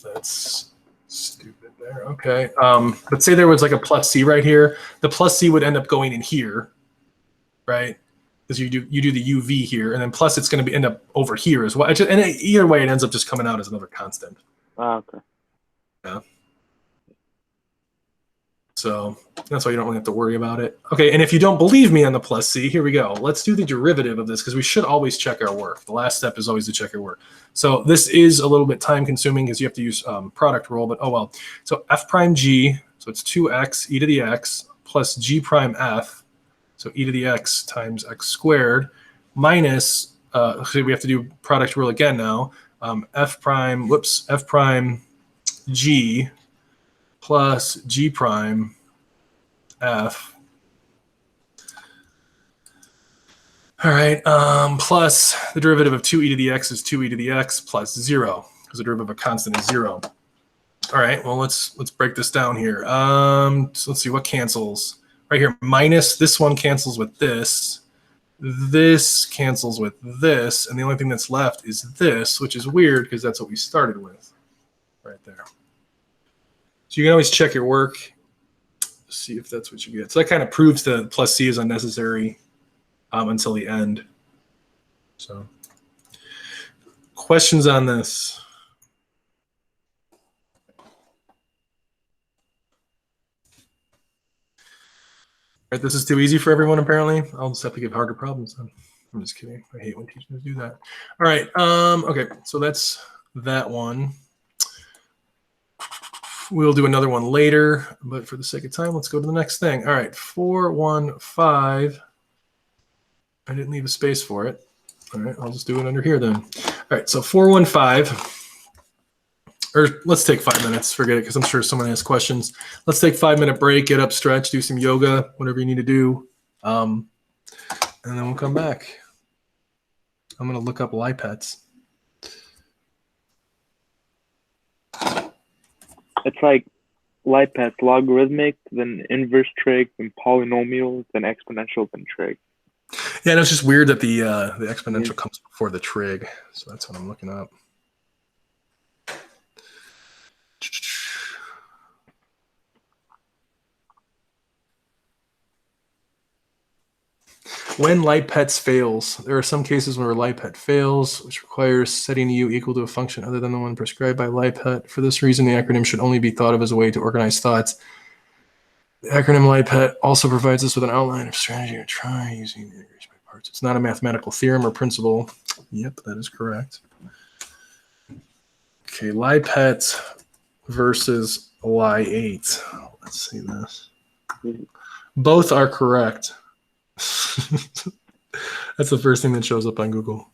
That's stupid there. Okay. But say there was like a plus c right here. The plus c would end up going in here, right? Because you do the uv here, and then plus it's going to end up over here as well. And either way, it ends up just coming out as another constant. Oh, okay. Yeah. So that's why you don't really have to worry about it. Okay, and if you don't believe me on the plus c, here we go. Let's do the derivative of this because we should always check our work. The last step is always to check your work. So this is a little bit time consuming because you have to use product rule, but oh well. So f prime g, so it's 2x e to the x plus g prime f, so e to the x times x squared minus, so we have to do product rule again now, f prime g plus g prime f. All right, plus the derivative of 2e to the x is 2e to the x plus 0, because the derivative of a constant is 0. All right, well, let's break this down here. So let's see what cancels. Right here, minus this one cancels with this. This cancels with this, and the only thing that's left is this, which is weird because that's what we started with right there. So you can always check your work, see if that's what you get. So that kind of proves that plus c is unnecessary until the end. So questions on this? Right, this is too easy for everyone, apparently. I'll just have to give harder problems then. I'm just kidding. I hate when teachers do that. All right. Okay, so that's that one. We'll do another one later, but for the sake of time, let's go to the next thing. All right, 415. I didn't leave a space for it. All right, I'll just do it under here then. All right, so 415. Or let's take 5 minutes. Forget it, because I'm sure someone has questions. Let's take 5-minute break, get up, stretch, do some yoga, whatever you need to do. And then we'll come back. I'm going to look up LIPETs. It's like LIPET's logarithmic, then inverse trig, then polynomial, then exponential, then trig. Yeah, and it's just weird that the exponential comes before the trig. So that's what I'm looking up. When LIPETS fails, there are some cases where LIPET fails, which requires setting u equal to a function other than the one prescribed by LIPET. For this reason, the acronym should only be thought of as a way to organize thoughts. The acronym LIPET also provides us with an outline of strategy to try using integration by parts. It's not a mathematical theorem or principle. Yep, that is correct. Okay, LIPET versus Li8. Let's see this. Both are correct. That's the first thing that shows up on Google.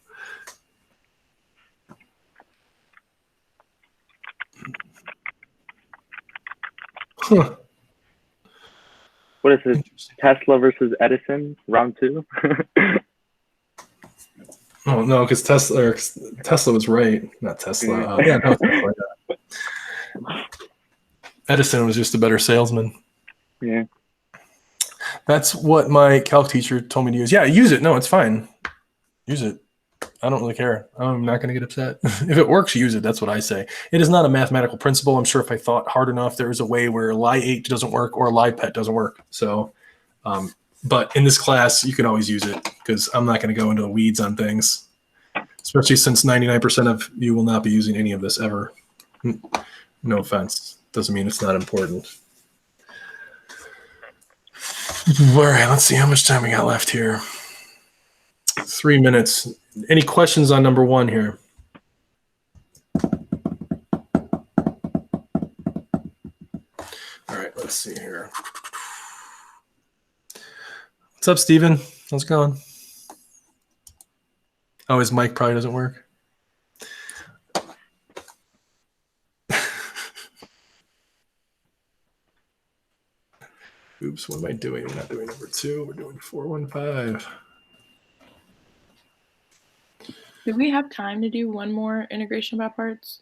Huh. What is it? Tesla versus Edison, round 2? Oh no, because Tesla was right, not Tesla. Yeah, no, Tesla. Yeah. Edison was just a better salesman. Yeah. That's what my calc teacher told me to use. Yeah, use it. No, it's fine. Use it. I don't really care. I'm not going to get upset. If it works, use it. That's what I say. It is not a mathematical principle. I'm sure if I thought hard enough, there is a way where Li8 doesn't work or LIPET doesn't work. So, but in this class, you can always use it because I'm not going to go into the weeds on things, especially since 99% of you will not be using any of this ever. No offense. Doesn't mean it's not important. All right, let's see how much time we got left here. 3 minutes. Any questions on number 1 here? All right, let's see here. What's up, Steven? How's it going? Oh, his mic probably doesn't work. Oops, what am I doing? We're not doing number 2. We're doing 415. Do we have time to do one more integration by parts?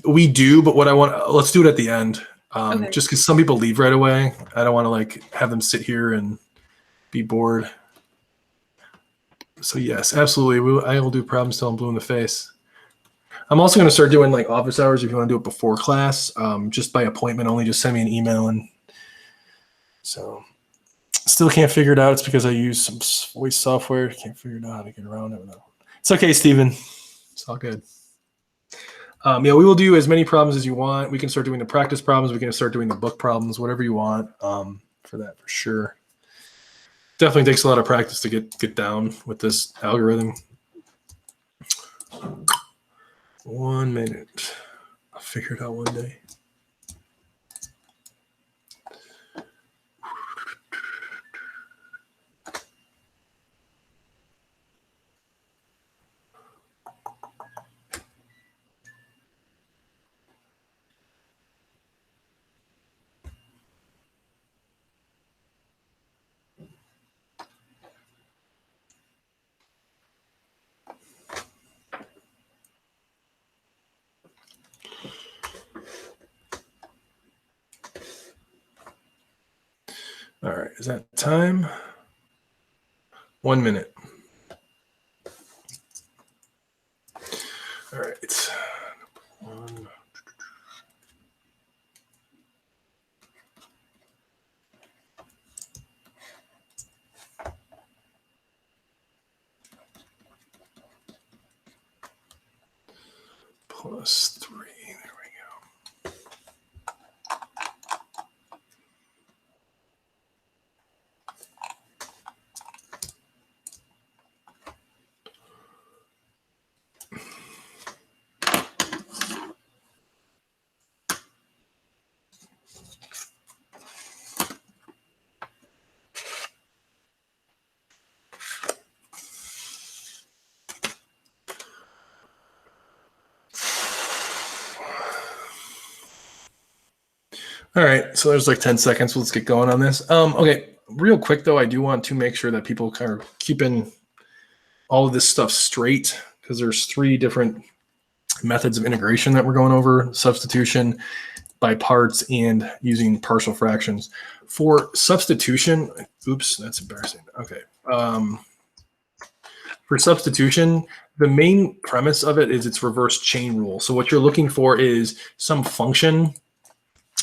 We do, but what I want, let's do it at the end. Okay. Just because some people leave right away. I don't want to like have them sit here and be bored. So yes, absolutely. I will do problems till I'm blue in the face. I'm also going to start doing like office hours if you want to do it before class, just by appointment only. Just send me an email. And so still can't figure it out. It's because I use some voice software. Can't figure out how to get around it without. It's okay, Steven. It's all good. Yeah, we will do as many problems as you want. We can start doing the practice problems. We can start doing the book problems, whatever you want for that, for sure. Definitely takes a lot of practice to get down with this algorithm. 1 minute. I'll figure it out one day. All right, is that time? 1 minute. All right. One. Plus 3. There we go. All right, so there's like 10 seconds. Let's get going on this. Okay, real quick though, I do want to make sure that people kind of keeping all of this stuff straight because there's 3 different methods of integration that we're going over: substitution, by parts and using partial fractions. For substitution, oops, that's embarrassing. Okay. For substitution, the main premise of it is its reverse chain rule. So what you're looking for is some function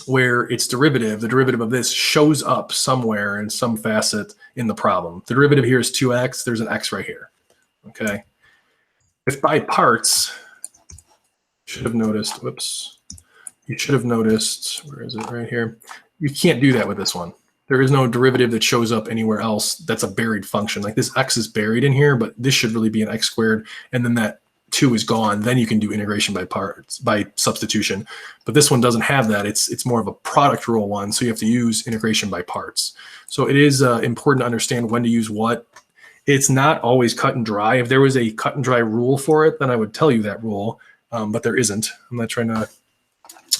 where its derivative, the derivative of this, shows up somewhere in some facet in the problem. The derivative here is 2x. There's an x right here. Okay. If by parts, you should have noticed, whoops, you should have noticed, where is it, right here? You can't do that with this one. There is no derivative that shows up anywhere else that's a buried function. Like this x is buried in here, but this should really be an x squared, and then that 2 is gone. Then you can do integration by parts, by substitution. But this one doesn't have that. It's more of a product rule one, so you have to use integration by parts. So it is important to understand when to use what. It's not always cut and dry. If there was a cut and dry rule for it, then I would tell you that rule, but there isn't. I'm not trying to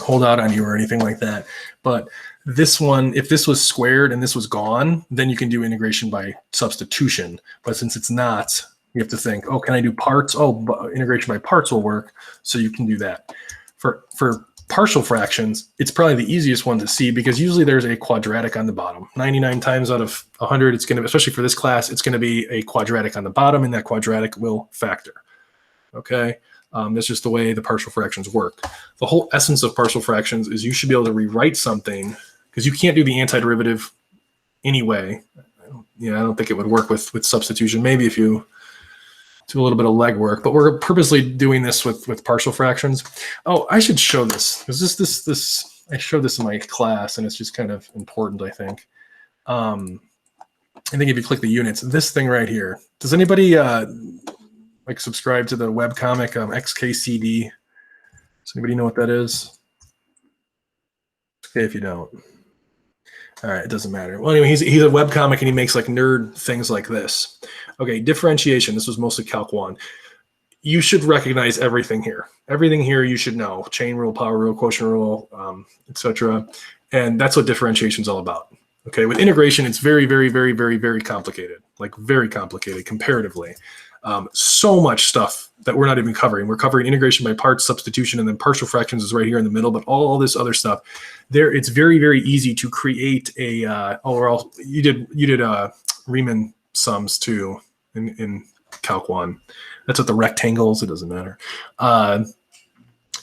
hold out on you or anything like that. But this one, if this was squared and this was gone, then you can do integration by substitution. But since it's not, you have to think, oh, can I do parts? Oh, integration by parts will work. So you can do that. For partial fractions, it's probably the easiest one to see because usually there's a quadratic on the bottom. 99 times out of 100, it's going to, especially for this class, it's going to be a quadratic on the bottom, and that quadratic will factor. Okay. That's just the way the partial fractions work. The whole essence of partial fractions is you should be able to rewrite something because you can't do the antiderivative anyway. I don't think it would work with substitution. Maybe if you do a little bit of legwork, but we're purposely doing this with partial fractions. Oh, I should show this because this I showed this in my class, and it's just kind of important, I think. I think if you click the units, this thing right here. Does anybody like subscribe to the webcomic XKCD? Does anybody know what that is? It's okay if you don't. All right, it doesn't matter. Well, anyway, he's a webcomic, and he makes like nerd things like this. Okay, differentiation. This was mostly Calc 1. You should recognize everything here. Everything here you should know. Chain rule, power rule, quotient rule, etc. And that's what differentiation is all about. Okay, with integration, it's very, very, very, very, very complicated. Like very complicated comparatively. So much stuff that we're not even covering. We're covering integration by parts, substitution, and then partial fractions is right here in the middle. But all this other stuff, there, it's very, very easy to create a. You did Riemann sums too in Calc 1. That's what the rectangles. It doesn't matter.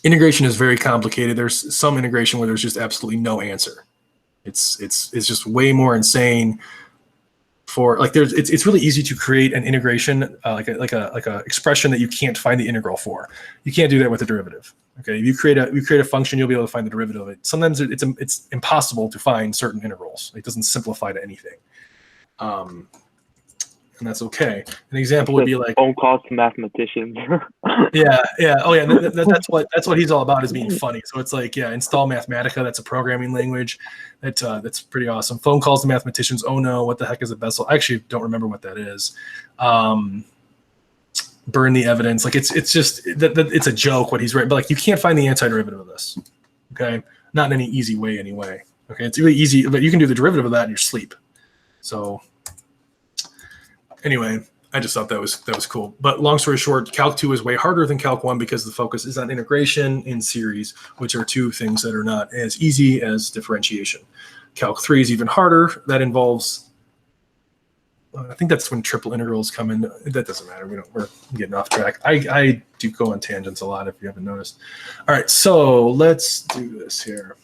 Integration is very complicated. There's some integration where there's just absolutely no answer. It's just way more insane. For like, it's really easy to create an integration like a expression that you can't find the integral for. You can't do that with a derivative. Okay, if you create a function, you'll be able to find the derivative of it. Sometimes it's impossible to find certain integrals. It doesn't simplify to anything, and that's okay. An example would be like phone calls to mathematicians. yeah. Oh yeah, that's what he's all about, is being funny. So it's like, yeah, install Mathematica. That's a programming language. That's pretty awesome. Phone calls to mathematicians. Oh no, what the heck is a Bessel? I actually don't remember what that is. Burn the evidence. Like it's just that it's a joke what he's writing, but like you can't find the antiderivative of this. Okay, not in any easy way anyway. Okay, it's really easy, but you can do the derivative of that in your sleep. So anyway, I just thought that was cool. But long story short, Calc 2 is way harder than Calc 1 because the focus is on integration in series, which are two things that are not as easy as differentiation. Calc 3 is even harder. That involves, I think that's when triple integrals come in. That doesn't matter. We're getting off track. I do go on tangents a lot if you haven't noticed. All right, so let's do this here.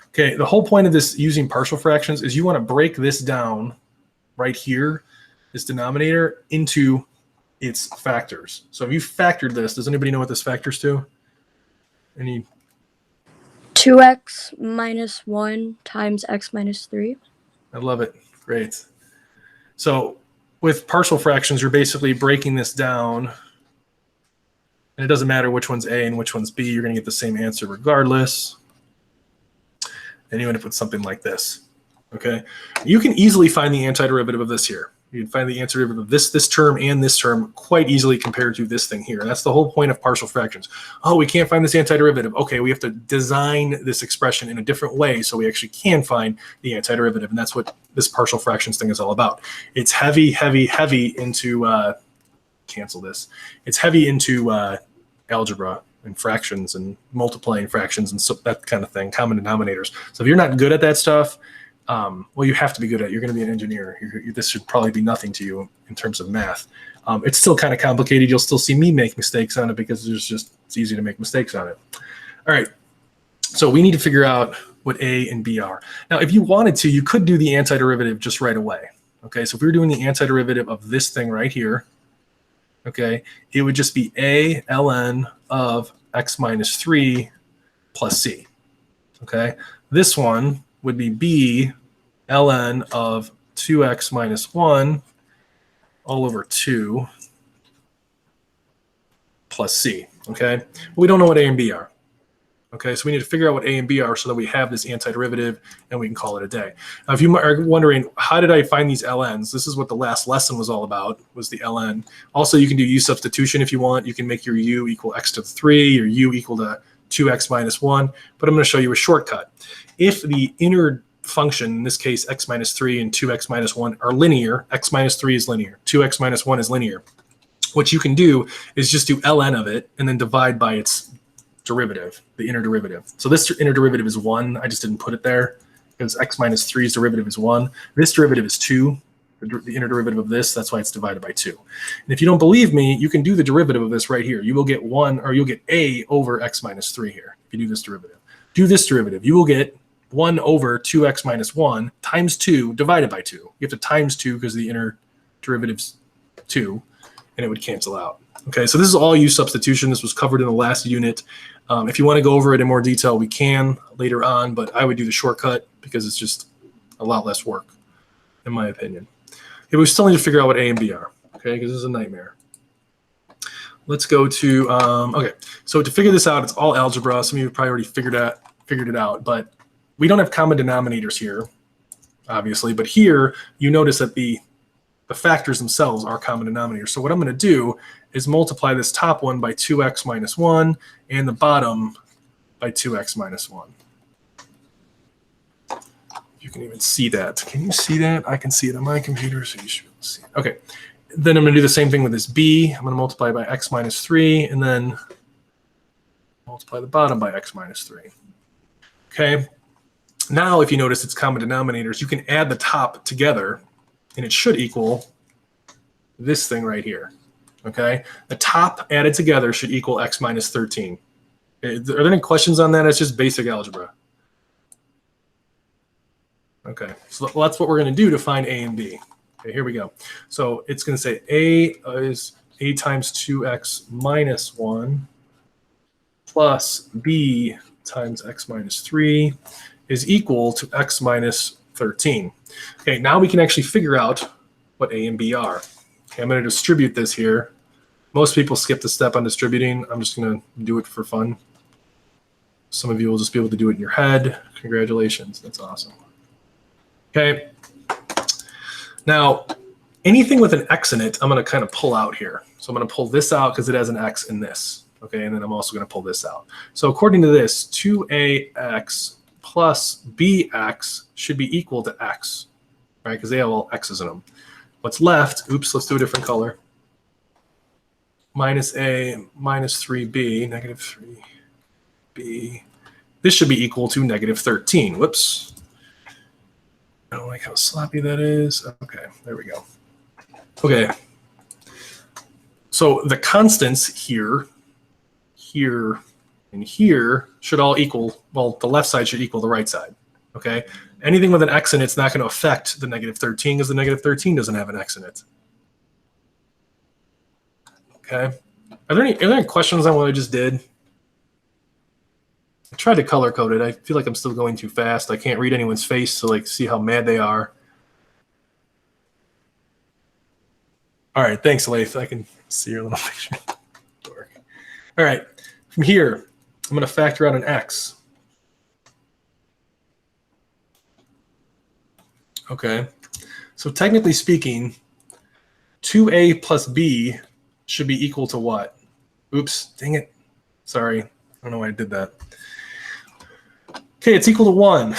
Okay, the whole point of this using partial fractions is you want to break this down right here, this denominator, into its factors. So if you factored this, does anybody know what this factors to? Any? 2x minus 1 times x minus 3. I love it. Great. So with partial fractions, you're basically breaking this down, and it doesn't matter which one's A and which one's B. You're going to get the same answer regardless. And you end up with something like this. Okay, you can easily find the antiderivative of this here. You can find the antiderivative of this term and this term quite easily compared to this thing here. And that's the whole point of partial fractions. Oh, we can't find this antiderivative. Okay, we have to design this expression in a different way so we actually can find the antiderivative. And that's what this partial fractions thing is all about. It's heavy, heavy, heavy into cancel this. It's heavy into algebra. and fractions and multiplying fractions and so that kind of thing, common denominators. So if you're not good at that stuff, well, you have to be good at it. You're going to be an engineer. This should probably be nothing to you in terms of math. It's still kind of complicated. You'll still see me make mistakes on it because it's easy to make mistakes on it. All right. So we need to figure out what A and B are. Now, if you wanted to, you could do the antiderivative just right away. Okay. So if we were doing the antiderivative of this thing right here, okay, it would just be A ln of x minus 3 plus C. Okay. This one would be B ln of 2x minus 1 all over 2 plus C. Okay. But we don't know what A and B are. Okay, so we need to figure out what A and B are so that we have this antiderivative and we can call it a day. Now, if you are wondering, how did I find these ln's? This is what the last lesson was all about, was the ln. Also, you can do u substitution if you want. You can make your u equal x to the 3, your u equal to 2x minus 1, but I'm going to show you a shortcut. If the inner function, in this case, x minus 3 and 2x minus 1 are linear, x minus 3 is linear, 2x minus 1 is linear. What you can do is just do ln of it and then divide by its derivative, the inner derivative. So this inner derivative is 1. I just didn't put it there because x minus 3's derivative is 1. This derivative is 2, the inner derivative of this. That's why it's divided by 2. And if you don't believe me, you can do the derivative of this right here. You will get 1, or you'll get A over x minus 3 here if you do this derivative. Do this derivative. You will get 1 over 2x minus 1 times 2 divided by 2. You have to times 2 because the inner derivative's 2, and it would cancel out. Okay, so this is all u substitution. This was covered in the last unit. If you want to go over it in more detail, we can later on, but I would do the shortcut because it's just a lot less work, in my opinion. Yeah, we still need to figure out what A and B are, okay, because this is a nightmare. Let's go to, okay, so to figure this out, it's all algebra. Some of you have probably already figured it out, but we don't have common denominators here, obviously, but here you notice that the factors themselves are common denominators. So what I'm going to do is multiply this top one by 2x minus 1 and the bottom by 2x minus 1. You can even see that. Can you see that? I can see it on my computer, so you should see it. Okay. Then I'm going to do the same thing with this b. I'm going to multiply by x minus 3 and then multiply the bottom by x minus 3. Okay. Now, if you notice it's common denominators, you can add the top together and it should equal this thing right here, okay? The top added together should equal x minus 13. Are there any questions on that? It's just basic algebra. Okay, so that's what we're going to do to find A and B. Okay, here we go. So it's going to say A is A times 2x minus 1 plus B times x minus 3 is equal to x minus 13. Okay, now we can actually figure out what A and B are. Okay, I'm going to distribute this here. Most people skip the step on distributing. I'm just going to do it for fun. Some of you will just be able to do it in your head. Congratulations, that's awesome. Okay, now anything with an x in it, I'm going to kind of pull out here. So I'm going to pull this out because it has an x in this. Okay, and then I'm also going to pull this out. So according to this, 2ax plus bx should be equal to x, right? Because they have all x's in them. What's left, oops, let's do a different color. Minus a minus 3b, negative 3b. This should be equal to negative 13. Whoops. I don't like how sloppy that is. Okay, there we go. Okay. So the constants here, here, and here should all equal, well, the left side should equal the right side, okay? Anything with an x in it's not going to affect the negative 13 because the negative 13 doesn't have an x in it. Okay? Are there any questions on what I just did? I tried to color code it. I feel like I'm still going too fast. I can't read anyone's face to like see how mad they are. All right, thanks, Lath. I can see your little picture. All right, from here, I'm going to factor out an x. Okay, so technically speaking, 2a plus b should be equal to what? Oops, dang it. Sorry, I don't know why I did that. Okay, it's equal to 1.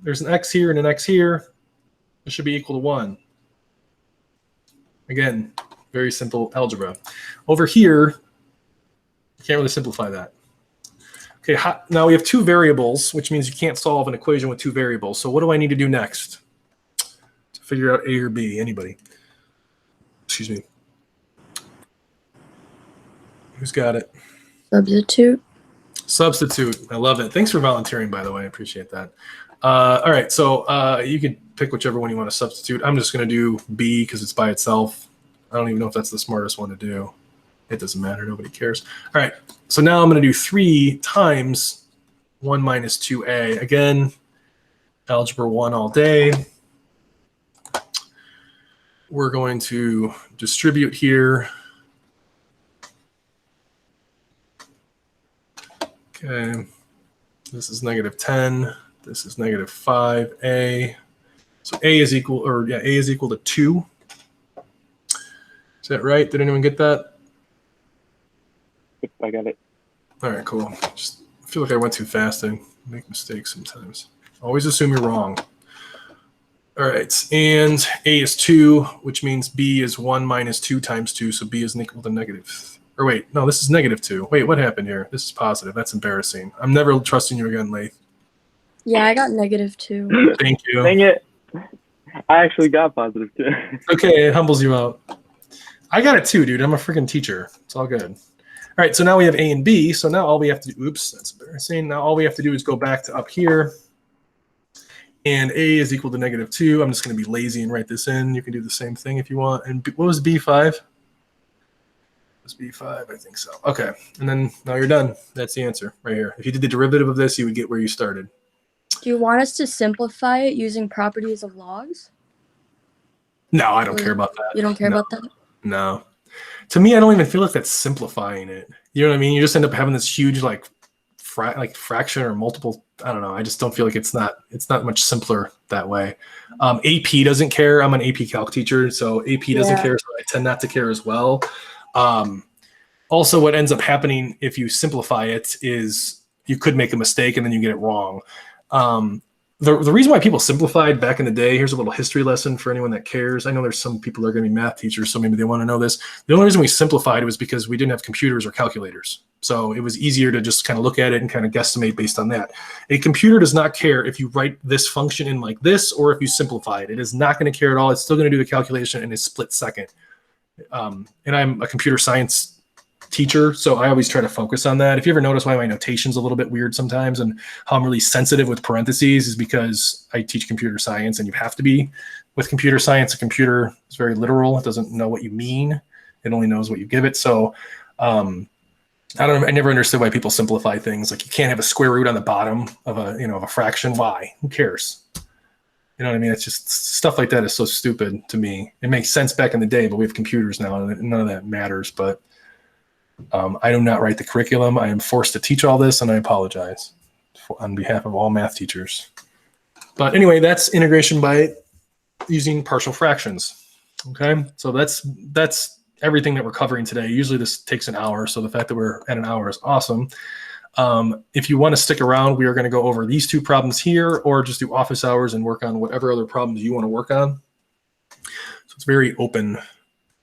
There's an x here and an x here. It should be equal to 1. Again, very simple algebra. Over here, You can't really simplify that. Okay, now we have two variables, which means you can't solve an equation with two variables. So what do I need to do next to figure out A or B? Anybody? Excuse me. Who's got it? Substitute. Substitute. I love it. Thanks for volunteering, by the way. I appreciate that. All right, so you can pick whichever one you want to substitute. I'm just going to do B because it's by itself. I don't even know if that's the smartest one to do. It doesn't matter. Nobody cares. All right, so now I'm going to do 3 times 1 minus 2a. Again, algebra 1 all day. We're going to distribute here. Okay, this is negative 10. This is negative 5a. So a is equal, A is equal to 2. Is that right? Did anyone get that? Yep, I got it. All right, cool. Just I feel like I went too fast. I make mistakes sometimes. Always assume you're wrong. All right, and a is 2, which means b is 1 minus 2 times 2, so b is equal to negative. Or wait, no, this is negative 2. Wait, what happened here? This is positive. That's embarrassing. I'm never trusting you again, Lath. Yeah, I got negative 2. Thank you. Dang it. I actually got positive too. Okay, it humbles you out. I got it too, dude. I'm a freaking teacher. It's all good. All right, so now we have A and B. So now all we have to do, oops, that's embarrassing. Now all we have to do is go back to up here. And A is equal to negative 2. I'm just going to be lazy and write this in. You can do the same thing if you want. And what was B5? It was B5, I think so. Okay, and then now you're done. That's the answer right here. If you did the derivative of this, you would get where you started. Do you want us to simplify it using properties of logs? No, I don't care about that. You don't care about that? No. To me, I don't even feel like that's simplifying it. You know what I mean? You just end up having this huge like fraction or multiple. I don't know. I just don't feel like it's not much simpler that way. AP doesn't care. I'm an AP Calc teacher, so AP doesn't care. So I tend not to care as well. Also, what ends up happening if you simplify it is you could make a mistake and then you get it wrong. The reason why people simplified back in the day, here's a little history lesson for anyone that cares. I know there's some people that are going to be math teachers, so maybe they want to know this. The only reason we simplified was because we didn't have computers or calculators. So it was easier to just kind of look at it and kind of guesstimate based on that. A computer does not care if you write this function in like this or if you simplify it. It is not going to care at all. It's still going to do the calculation in a split second. And I'm a computer science teacher, so I always try to focus on that. If you ever notice why my notation's a little bit weird sometimes and how I'm really sensitive with parentheses is because I teach computer science and you have to be. With computer science, a computer is very literal. It doesn't know what you mean. It only knows what you give it. So I never understood why people simplify things. Like you can't have a square root on the bottom of a fraction. Why? Who cares? You know what I mean? It's just stuff like that is so stupid to me. It makes sense back in the day, but we have computers now and none of that matters. But I do not write the curriculum. I am forced to teach all this, and I apologize on behalf of all math teachers. But anyway, that's integration by using partial fractions. Okay, so that's everything that we're covering today. Usually this takes an hour, so the fact that we're at an hour is awesome. If you want to stick around, we are going to go over these two problems here, or just do office hours and work on whatever other problems you want to work on. So it's very open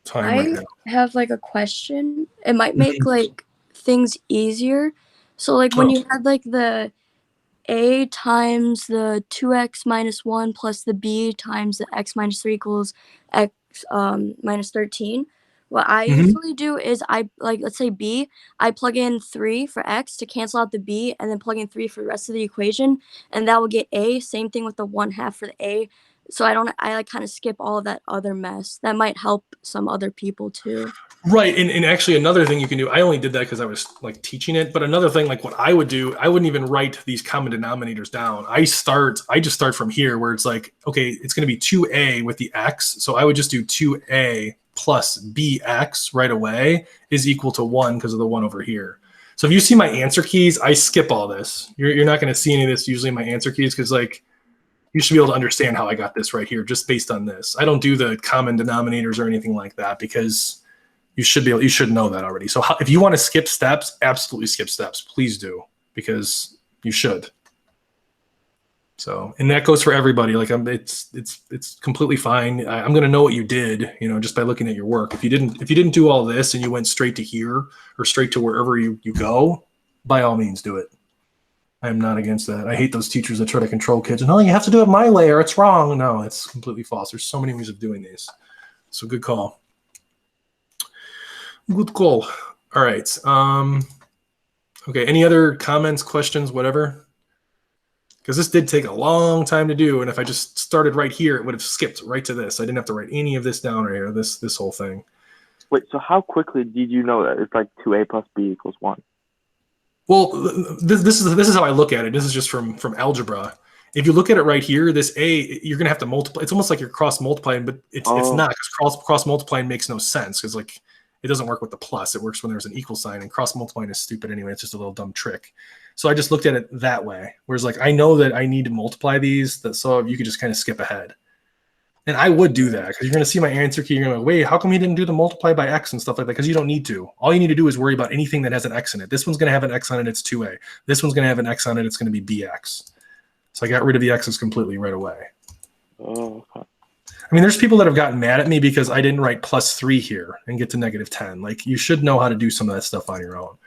time right now. I have like a question. It might make like things easier. So like when you had like the a times the 2x minus 1 plus the b times the x minus 3 equals x minus 13. What I usually do is let's say b, I plug in 3 for x to cancel out the b and then plug in 3 for the rest of the equation, and that will get a. Same thing with the 1/2 for the a. So I like kind of skip all of that other mess. That might help some other people too. Right, and actually another thing you can do, I only did that because I was like teaching it, but another thing, like what I would do, I wouldn't even write these common denominators down. I just start from here where it's like, okay, it's going to be 2a with the x, so I would just do 2a plus bx right away is equal to 1 because of the 1 over here. So if you see my answer keys, I skip all this. You're not going to see any of this usually in my answer keys because like, you should be able to understand how I got this right here just based on this. I don't do the common denominators or anything like that because you should know that already. So if you want to skip steps, absolutely skip steps. Please do, because you should. So, and that goes for everybody. Like it's completely fine. I'm going to know what you did, just by looking at your work. If you didn't do all this and you went straight to here or straight to wherever you go, by all means do it. I am not against that. I hate those teachers that try to control kids. And, you have to do it my way or it's wrong. No, it's completely false. There's so many ways of doing these. So good call. Good call. All right. Okay. Any other comments, questions, whatever? Because this did take a long time to do, and if I just started right here, it would have skipped right to this. I didn't have to write any of this down right here, this whole thing. Wait, so how quickly did you know that it's like 2a plus b equals 1? Well, this is how I look at it. This is just from algebra. If you look at it right here, this a, you're gonna have to multiply. It's almost like you're cross multiplying, but it's not, because cross multiplying makes no sense, because like it doesn't work with the plus. It works when there's an equal sign, and cross multiplying is stupid anyway. It's just a little dumb trick. So I just looked at it that way. Whereas like I know that I need to multiply these, so you could just kind of skip ahead. And I would do that, because you're going to see my answer key. You're going to go, wait, how come he didn't do the multiply by x and stuff like that? Because you don't need to. All you need to do is worry about anything that has an x in it. This one's going to have an x on it. It's 2a. This one's going to have an x on it. It's going to be bx. So I got rid of the x's completely right away. Oh, okay. I mean, there's people that have gotten mad at me because I didn't write +3 here and get to -10. Like, you should know how to do some of that stuff on your own.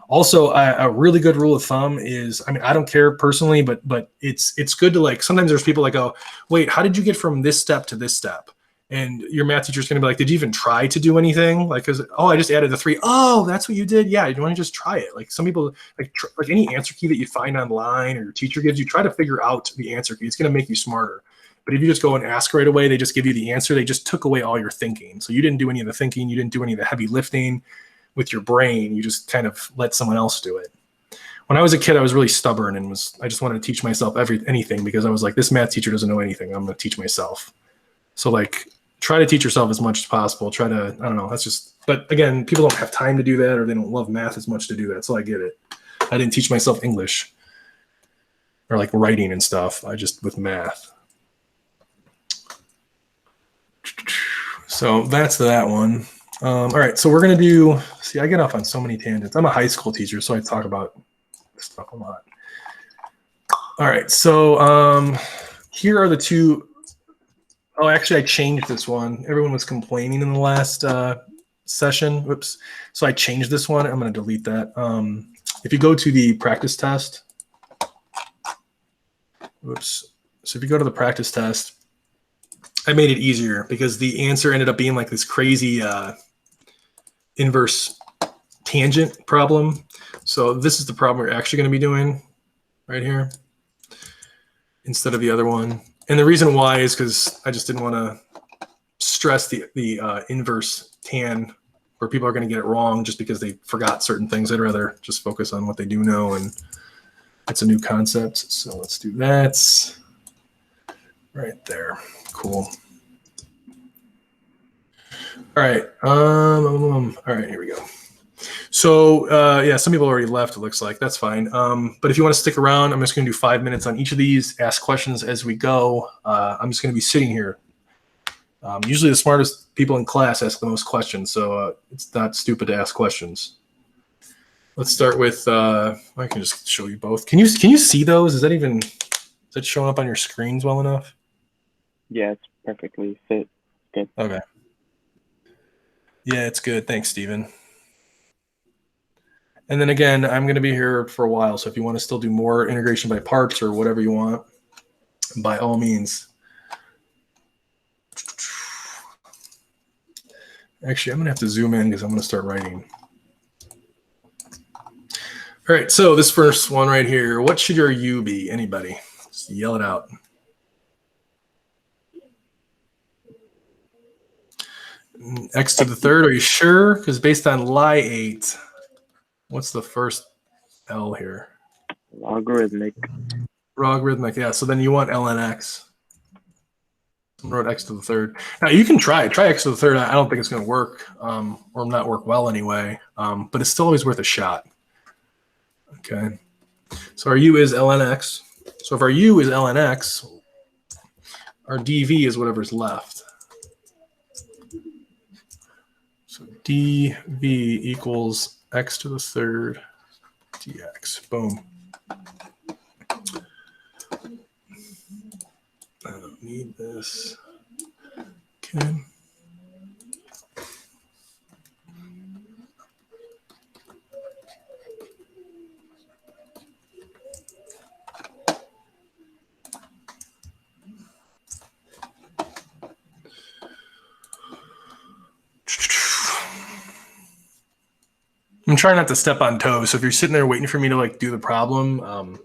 Also, a really good rule of thumb is, I mean, I don't care personally, but it's good to, like, sometimes there's people that go, wait, how did you get from this step to this step? And your math teacher's going to be like, did you even try to do anything? Like, I just added the 3. Oh, that's what you did? Yeah, you want to just try it. Like, some people, like any answer key that you find online or your teacher gives you, try to figure out the answer key. It's going to make you smarter. But if you just go and ask right away, they just give you the answer. They just took away all your thinking. So you didn't do any of the thinking. You didn't do any of the heavy lifting with your brain. You just kind of let someone else do it. When I was a kid, I was really stubborn and I just wanted to teach myself anything, because I was like, this math teacher doesn't know anything. I'm going to teach myself. So like, try to teach yourself as much as possible. Try to, I don't know, that's just, but again, people don't have time to do that, or they don't love math as much to do that. So I get it. I didn't teach myself English or like writing and stuff. I just, with math. So that's that one. All right, so we're going to do, see, I get off on so many tangents. I'm a high school teacher, so I talk about this stuff a lot. All right, so here are the two. Oh, actually, I changed this one. Everyone was complaining in the last session. Whoops. So I changed this one. I'm going to delete that. If you go to the practice test, whoops. So if you go to the practice test, I made it easier because the answer ended up being like this crazy inverse tangent problem. So this is the problem we're actually going to be doing right here instead of the other one. And the reason why is because I just didn't want to stress the inverse tan, where people are going to get it wrong just because they forgot certain things. I'd rather just focus on what they do know, and it's a new concept. So let's do that right there. Cool. All right. All right, here we go. So yeah, some people already left, it looks like. That's fine. But if you want to stick around, I'm just going to do 5 minutes on each of these, ask questions as we go. I'm just going to be sitting here. Usually the smartest people in class ask the most questions, so it's not stupid to ask questions. Let's start with, I can just show you both. Can you see those? Is that showing up on your screens well enough? Yeah, it's perfectly fit. Good. Okay. Yeah, it's good. Thanks, Steven. And then again, I'm going to be here for a while, so if you want to still do more integration by parts or whatever you want, by all means. Actually, I'm going to have to zoom in because I'm going to start writing. All right, so this first one right here, what should your U be? Anybody? Just yell it out. X to the third, are you sure? Because based on lie 8, what's the first L here? Logarithmic. Logarithmic, yeah. So then you want ln x. Wrote x to the third. Now you can try x to the third. I don't think it's going to work, or not work well anyway. But it's still always worth a shot. Okay. So our u is ln x. So if our u is ln x, our dv is whatever's left. So dv equals x to the third dx. Boom. I don't need this. Okay. I'm trying not to step on toes. So if you're sitting there waiting for me to like do the problem,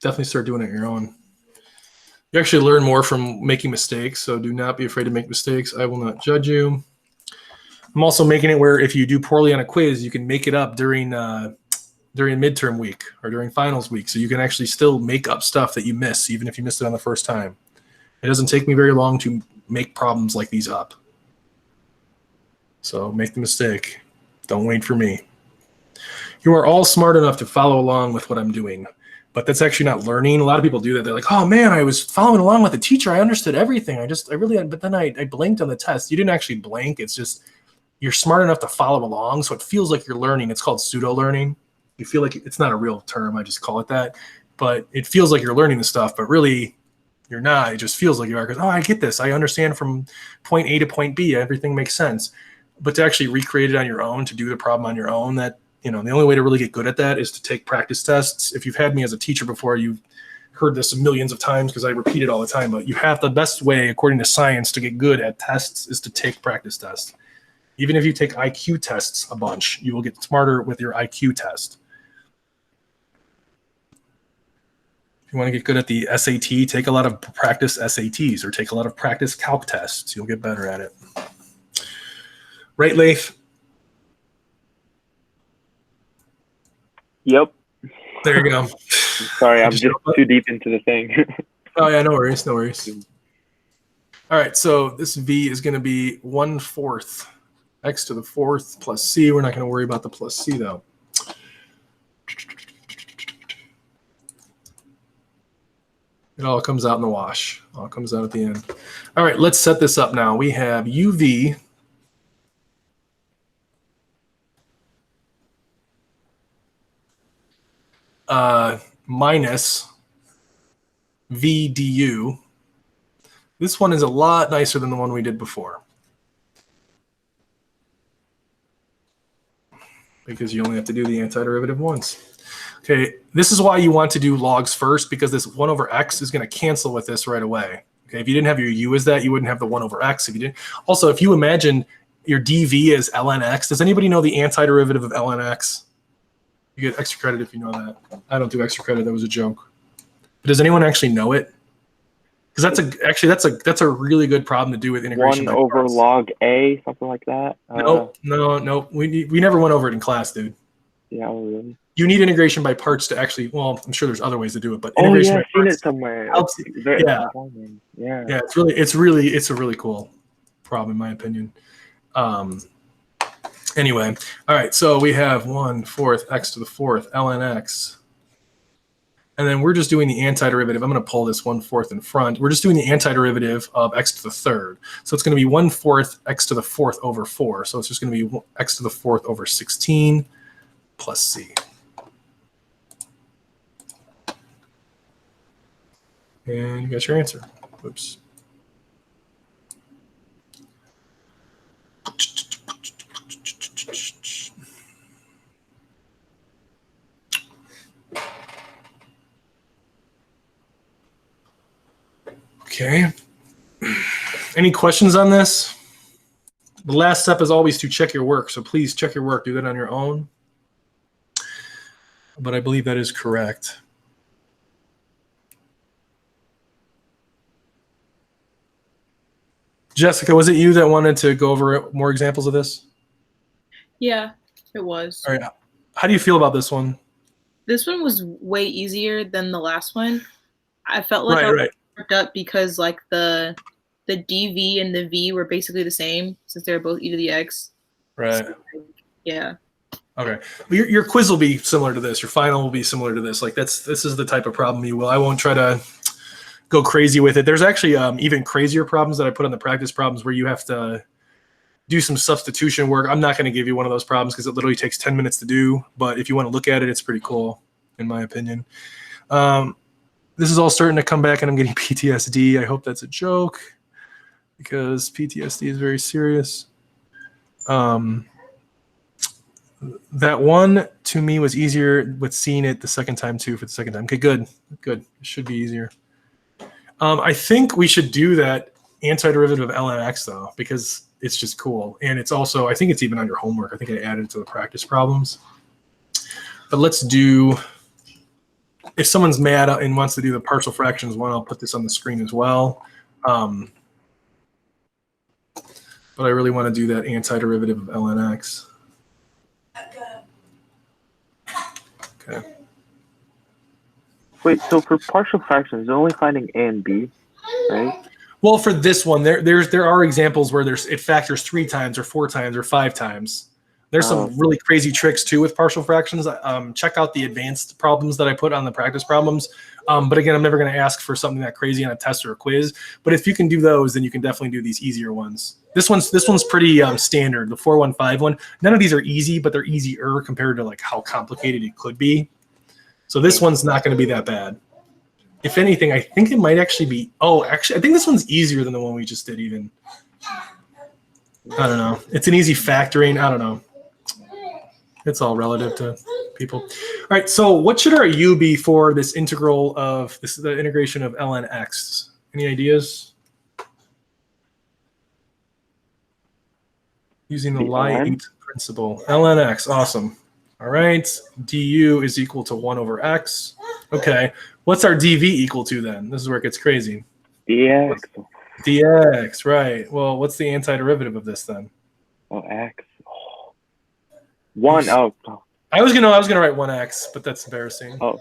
definitely start doing it on your own. You actually learn more from making mistakes, so do not be afraid to make mistakes. I will not judge you. I'm also making it where if you do poorly on a quiz, you can make it up during midterm week or during finals week. So you can actually still make up stuff that you miss, even if you missed it on the first time. It doesn't take me very long to make problems like these up. So make the mistake. Don't wait for me. You are all smart enough to follow along with what I'm doing, but that's actually not learning. A lot of people do that. They're like, oh man, I was following along with the teacher. I understood everything. But then I blanked on the test. You didn't actually blank. It's just, you're smart enough to follow along. So it feels like you're learning. It's called pseudo learning. You feel like it's not a real term. I just call it that, but it feels like you're learning the stuff, but really you're not. It just feels like you are because, oh, I get this. I understand from point A to point B. Everything makes sense. But to actually recreate it on your own, to do the problem on your own, that, the only way to really get good at that is to take practice tests. If you've had me as a teacher before, you've heard this millions of times because I repeat it all the time, but you have the best way, according to science, to get good at tests is to take practice tests. Even if you take IQ tests a bunch, you will get smarter with your IQ test. If you want to get good at the SAT, take a lot of practice SATs or take a lot of practice calc tests. You'll get better at it. Right, Leif? Yep. There you go. Sorry, I'm just too deep into the thing. Oh, yeah, no worries, no worries. All right, so this v is going to be 1/4 x to the 4th plus c. We're not going to worry about the plus c, though. It all comes out in the wash. All comes out at the end. All right, let's set this up now. We have uv minus v du. This one is a lot nicer than the one we did before, because you only have to do the antiderivative once. Okay, this is why you want to do logs first, because this 1 over x is going to cancel with this right away. Okay, if you didn't have your u as that, you wouldn't have the 1 over x. If you didn't, also, if you imagine your dv as ln x, does anybody know the antiderivative of ln x? You get extra credit if you know that. I don't do extra credit. That was a joke. But does anyone actually know it? Because that's a really good problem to do with integration. 1 over log a, something like that. No. We never went over it in class, dude. Yeah, really. You need integration by parts to actually. Well, I'm sure there's other ways to do it, but integration by I've seen parts it somewhere. helps. Yeah. It's a really cool problem in my opinion. Anyway, all right. So we have 1/4 x to the 4th ln x. And then we're just doing the antiderivative. I'm going to pull this 1/4 in front. We're just doing the antiderivative of x to the 3rd. So it's going to be 1/4 x to the 4th over 4. So it's just going to be x to the 4th over 16 plus c. And you got your answer. Oops. Okay. Any questions on this? The last step is always to check your work. So please check your work. Do that on your own. But I believe that is correct. Jessica, was it you that wanted to go over more examples of this? Yeah, it was. All right. How do you feel about this one? This one was way easier than the last one. I felt like I was worked up because like the dv and the v were basically the same since they were both e to the x. Right. So, yeah. Okay. Your quiz will be similar to this. Your final will be similar to this. Like this is the type of problem you will. I won't try to go crazy with it. There's actually even crazier problems that I put on the practice problems where you have to do some substitution work. I'm not going to give you one of those problems because it literally takes 10 minutes to do. But if you want to look at it, it's pretty cool, in my opinion. this is all starting to come back and I'm getting PTSD. I hope that's a joke because PTSD is very serious. That one to me was easier with seeing it the second time too for the second time. Okay, good. It should be easier. I think we should do that antiderivative of ln x though, because it's just cool. And it's also, I think it's even on your homework. I think I added it to the practice problems. But let's do, if someone's mad and wants to do the partial fractions one, I'll put this on the screen as well. But I really want to do that antiderivative of ln x. Okay. Wait, so for partial fractions, they're only finding a and b, right? Well, for this one, there are examples where it factors 3 times or 4 times or 5 times. There's some really crazy tricks too with partial fractions. Check out the advanced problems that I put on the practice problems. But again, I'm never going to ask for something that crazy on a test or a quiz. But if you can do those, then you can definitely do these easier ones. This one's pretty standard. The 415 one. None of these are easy, but they're easier compared to like how complicated it could be. So this one's not going to be that bad. If anything, I think it might actually be. Oh, actually, I think this one's easier than the one we just did. Even I don't know. It's an easy factoring. I don't know. It's all relative to people. All right, so what should our u be for this integral of this? The integration of ln x. Any ideas? Using the Lie-8 principle. ln x, awesome. All right, du is equal to 1 over x. Okay, what's our dv equal to then? This is where it gets crazy. dx. dx, right. Well, what's the antiderivative of this then? Oh, x. 1. Oh. I was gonna write 1x, but that's embarrassing. Oh.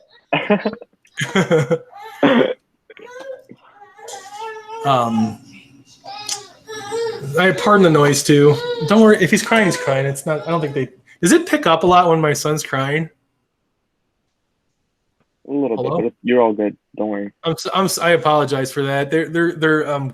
I pardon the noise too. Don't worry, if he's crying, he's crying. It's not. I don't think they. Does it pick up a lot when my son's crying? A little bit, but you're all good. Don't worry. I apologize for that.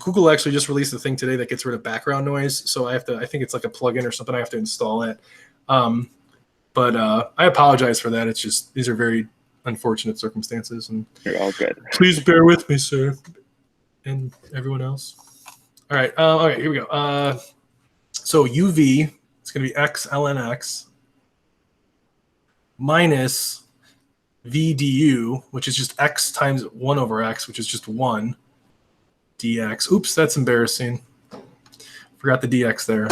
Google actually just released a thing today that gets rid of background noise. So I think it's like a plugin or something. I have to install it. But I apologize for that. It's just these are very unfortunate circumstances, and you're all good. Please bear with me, sir, and everyone else. All right. Okay, here we go. So uv, it's going to be x ln x minus v du, which is just x times 1 over x, which is just 1 dx. Oops, that's embarrassing. Forgot the dx there.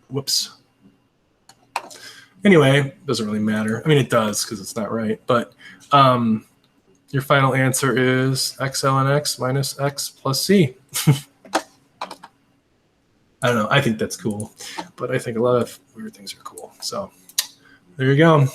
Whoops. Anyway, doesn't really matter. I mean, it does because it's not right. But your final answer is x ln x minus x plus c. I don't know. I think that's cool. But I think a lot of weird things are cool. So there you go.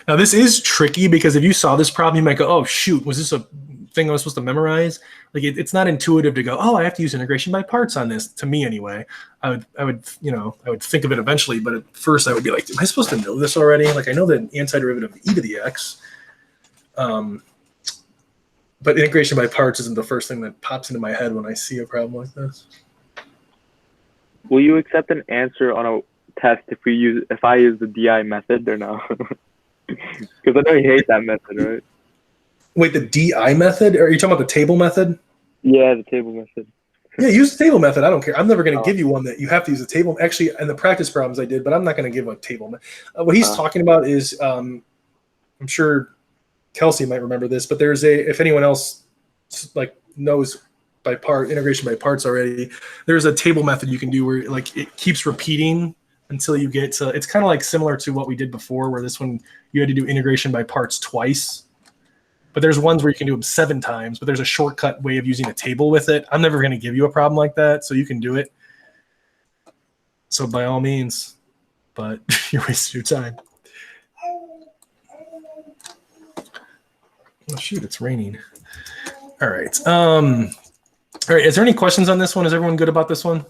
Now, this is tricky because if you saw this problem, you might go, oh, shoot, was this a thing I was supposed to memorize? Like, it's not intuitive to go, oh, I have to use integration by parts on this, to me anyway. I would think of it eventually, but at first I would be like, am I supposed to know this already? Like, I know the antiderivative of e to the x. But integration by parts isn't the first thing that pops into my head when I see a problem like this. Will you accept an answer on a test if I use the DI method or no? Because I know you hate that method, right? Wait, the DI method? Are you talking about the table method? Yeah, the table method. Yeah, use the table method. I don't care. I'm never going to give you one that you have to use a table. Actually, in the practice problems I did, but I'm not going to give a table. What he's talking about is, I'm sure Kelsey might remember this, but there's if anyone else like knows by part integration by parts already, there's a table method you can do where like it keeps repeating until you get to. It's kind of like similar to what we did before, where this one you had to do integration by parts twice. But there's ones where you can do them 7 times, but there's a shortcut way of using a table with it. I'm never going to give you a problem like that, so you can do it. So by all means, but you're wasting your time. Oh, shoot, it's raining. All right. All right, is there any questions on this one? Is everyone good about this one?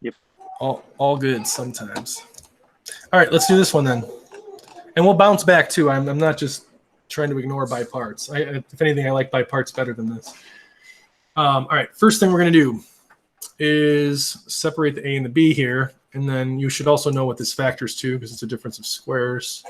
Yep. All good sometimes. All right, let's do this one then. And we'll bounce back too. I'm not just trying to ignore by parts. If anything, I like by parts better than this. All right, first thing we're going to do is separate the a and the b here. And then you should also know what this factors to because it's a difference of squares.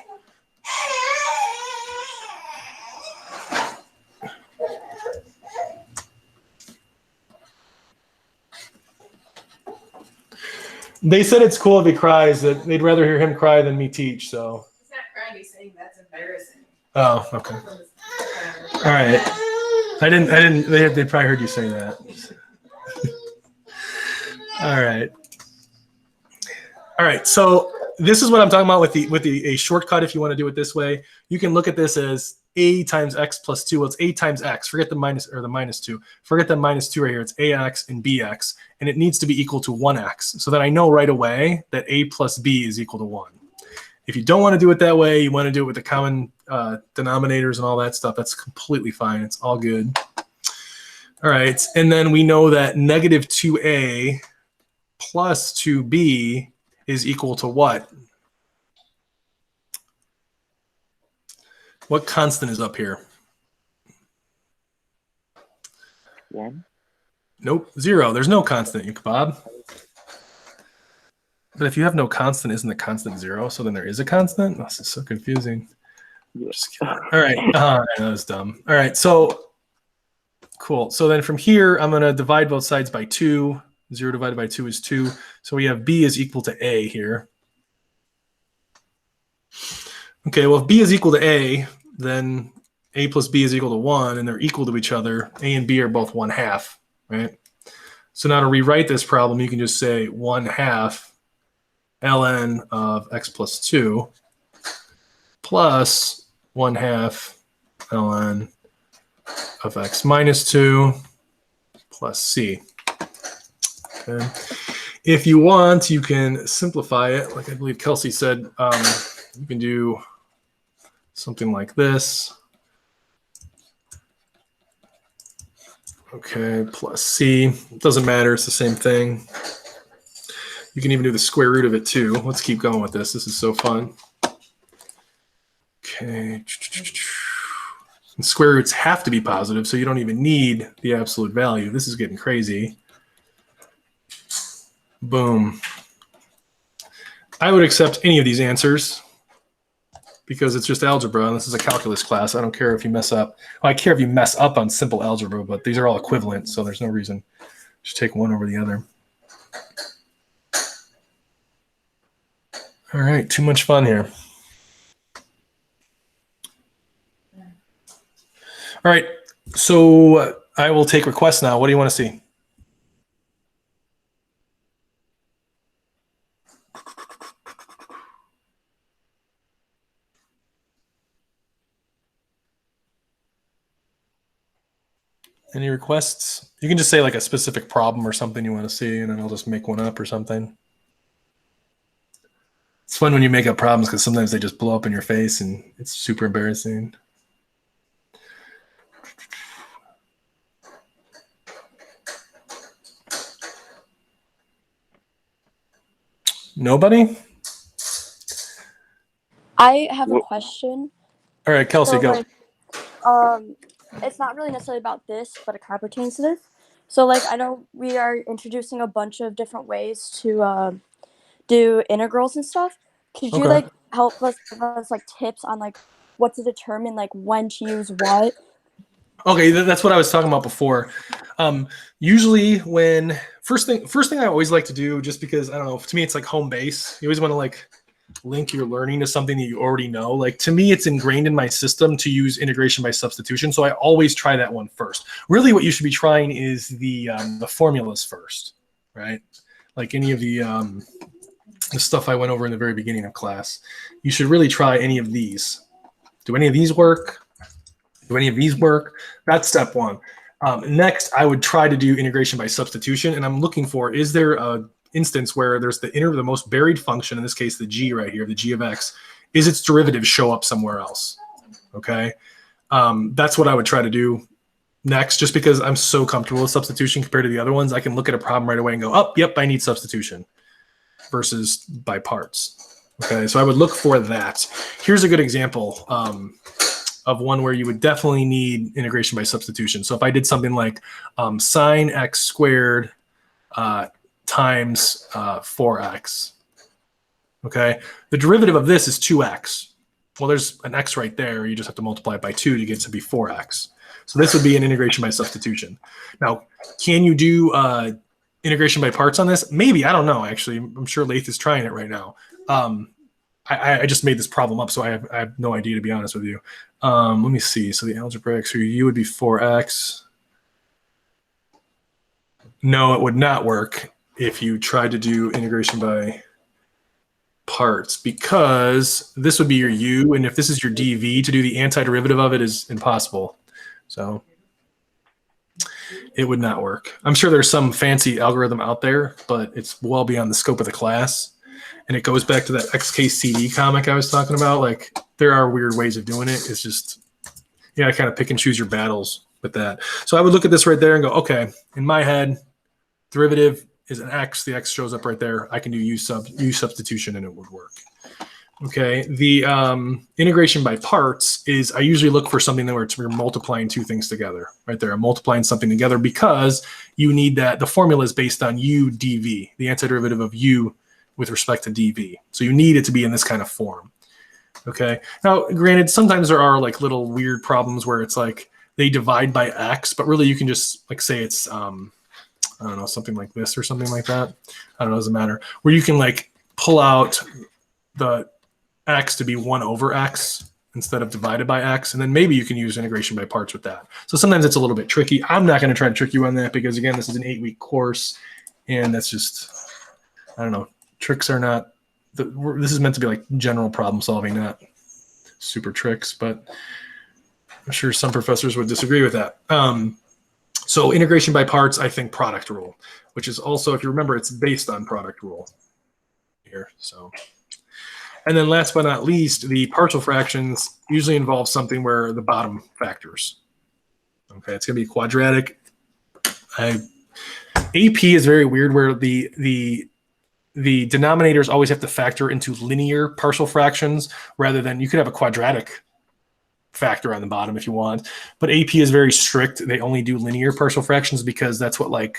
They said it's cool if he cries, that they'd rather hear him cry than me teach, so. He's not crying, he's saying that's embarrassing. Oh, okay. All right. They probably heard you say that. All right. So this is what I'm talking about with a shortcut. If you want to do it this way, you can look at this as a times x plus 2. Well, it's a times x. Forget the minus or the minus 2. Forget the minus 2 right here. It's ax and bx, and it needs to be equal to 1x. So that I know right away that a plus b is equal to 1. If you don't want to do it that way, you want to do it with the common denominators and all that stuff, that's completely fine. It's all good. All right. And then we know that negative 2a plus 2b is equal to what? What constant is up here? 1. Nope, 0. There's no constant, you kebab. But if you have no constant, isn't the constant 0? So then there is a constant? Oh, this is so confusing. Just kidding. All right. That was dumb. All right. So cool. So then from here, I'm going to divide both sides by 2. 0 divided by 2 is 2. So we have b is equal to a here. Okay. Well, if b is equal to a, then a plus b is equal to 1, and they're equal to each other. A and b are both 1/2, right? So now to rewrite this problem, you can just say 1/2 ln of x plus 2 plus 1/2 ln of x minus 2 plus c. Okay. If you want, you can simplify it. Like I believe Kelsey said, you can do something like this. Okay, plus c. It doesn't matter. It's the same thing. You can even do the square root of it too. Let's keep going with this. This is so fun. Okay. And square roots have to be positive, so you don't even need the absolute value. This is getting crazy. Boom. I would accept any of these answers because it's just algebra, and this is a calculus class. I don't care if you mess up. Well, I care if you mess up on simple algebra, but these are all equivalent, so there's no reason. Just take one over the other. All right, too much fun here. All right, so I will take requests now. What do you want to see? Any requests? You can just say like a specific problem or something you want to see, and then I'll just make one up or something. It's fun when you make up problems because sometimes they just blow up in your face and it's super embarrassing. Nobody? I have a question. All right, Kelsey, go. Like, it's not really necessarily about this, but it kind of pertains to this. So, like, I know we are introducing a bunch of different ways to do integrals and stuff. Could you like help us give us like tips on like what to determine like when to use what? Okay, that's what I was talking about before. Usually when first thing I always like to do, just because I don't know, to me it's like home base. You always want to like link your learning to something that you already know. Like to me, it's ingrained in my system to use integration by substitution. So I always try that one first. Really what you should be trying is the formulas first, right? Like any of the stuff I went over in the very beginning of class. You should really try any of these. Do any of these work? Do any of these work? That's step one. Next, I would try to do integration by substitution. And I'm looking for, is there a instance where there's the most buried function, in this case, the g right here, the g of x, is its derivatives show up somewhere else? Okay. That's what I would try to do next, just because I'm so comfortable with substitution compared to the other ones. I can look at a problem right away and go, oh, yep, I need substitution versus by parts. Okay, so I would look for that. Here's a good example of one where you would definitely need integration by substitution. So if I did something like sine x squared times 4x, okay, the derivative of this is 2x. Well, there's an x right there. You just have to multiply it by 2 to get to be 4x. So this would be an integration by substitution. Now, can you do integration by parts on this? Maybe. I don't know, actually. I'm sure Lath is trying it right now. I just made this problem up, so I have no idea, to be honest with you. Let me see. So the algebraic, so u would be 4x. No, it would not work if you tried to do integration by parts, because this would be your u, and if this is your dv, to do the antiderivative of it is impossible. So it would not work. I'm sure there's some fancy algorithm out there, but it's well beyond the scope of the class. And it goes back to that XKCD comic I was talking about. Like, there are weird ways of doing it. It's just, you gotta kind of pick and choose your battles with that. So I would look at this right there and go, okay, in my head, derivative is an x. The x shows up right there. I can do u substitution and it would work. Okay, the integration by parts is, I usually look for something where we're multiplying two things together. Right there, I'm multiplying something together because you need that. The formula is based on u dv, the antiderivative of u with respect to dv. So you need it to be in this kind of form. Okay, now granted, sometimes there are like little weird problems where it's like they divide by x, but really you can just like say it's I don't know, something like this or something like that. I don't know, doesn't matter. Where you can like pull out the x to be 1 over x instead of divided by x, and then maybe you can use integration by parts with that. So sometimes it's a little bit tricky. I'm not going to try to trick you on that because, again, this is an 8-week course, and that's just, I don't know, tricks are not, this is meant to be like general problem solving, not super tricks, but I'm sure some professors would disagree with that. So integration by parts, I think product rule, which is also, if you remember, it's based on product rule here. So, and then last but not least, the partial fractions usually involve something where the bottom factors. Okay, it's going to be quadratic. AP is very weird, where the denominators always have to factor into linear partial fractions rather than, you could have a quadratic factor on the bottom if you want, but AP is very strict. They only do linear partial fractions because that's what, like,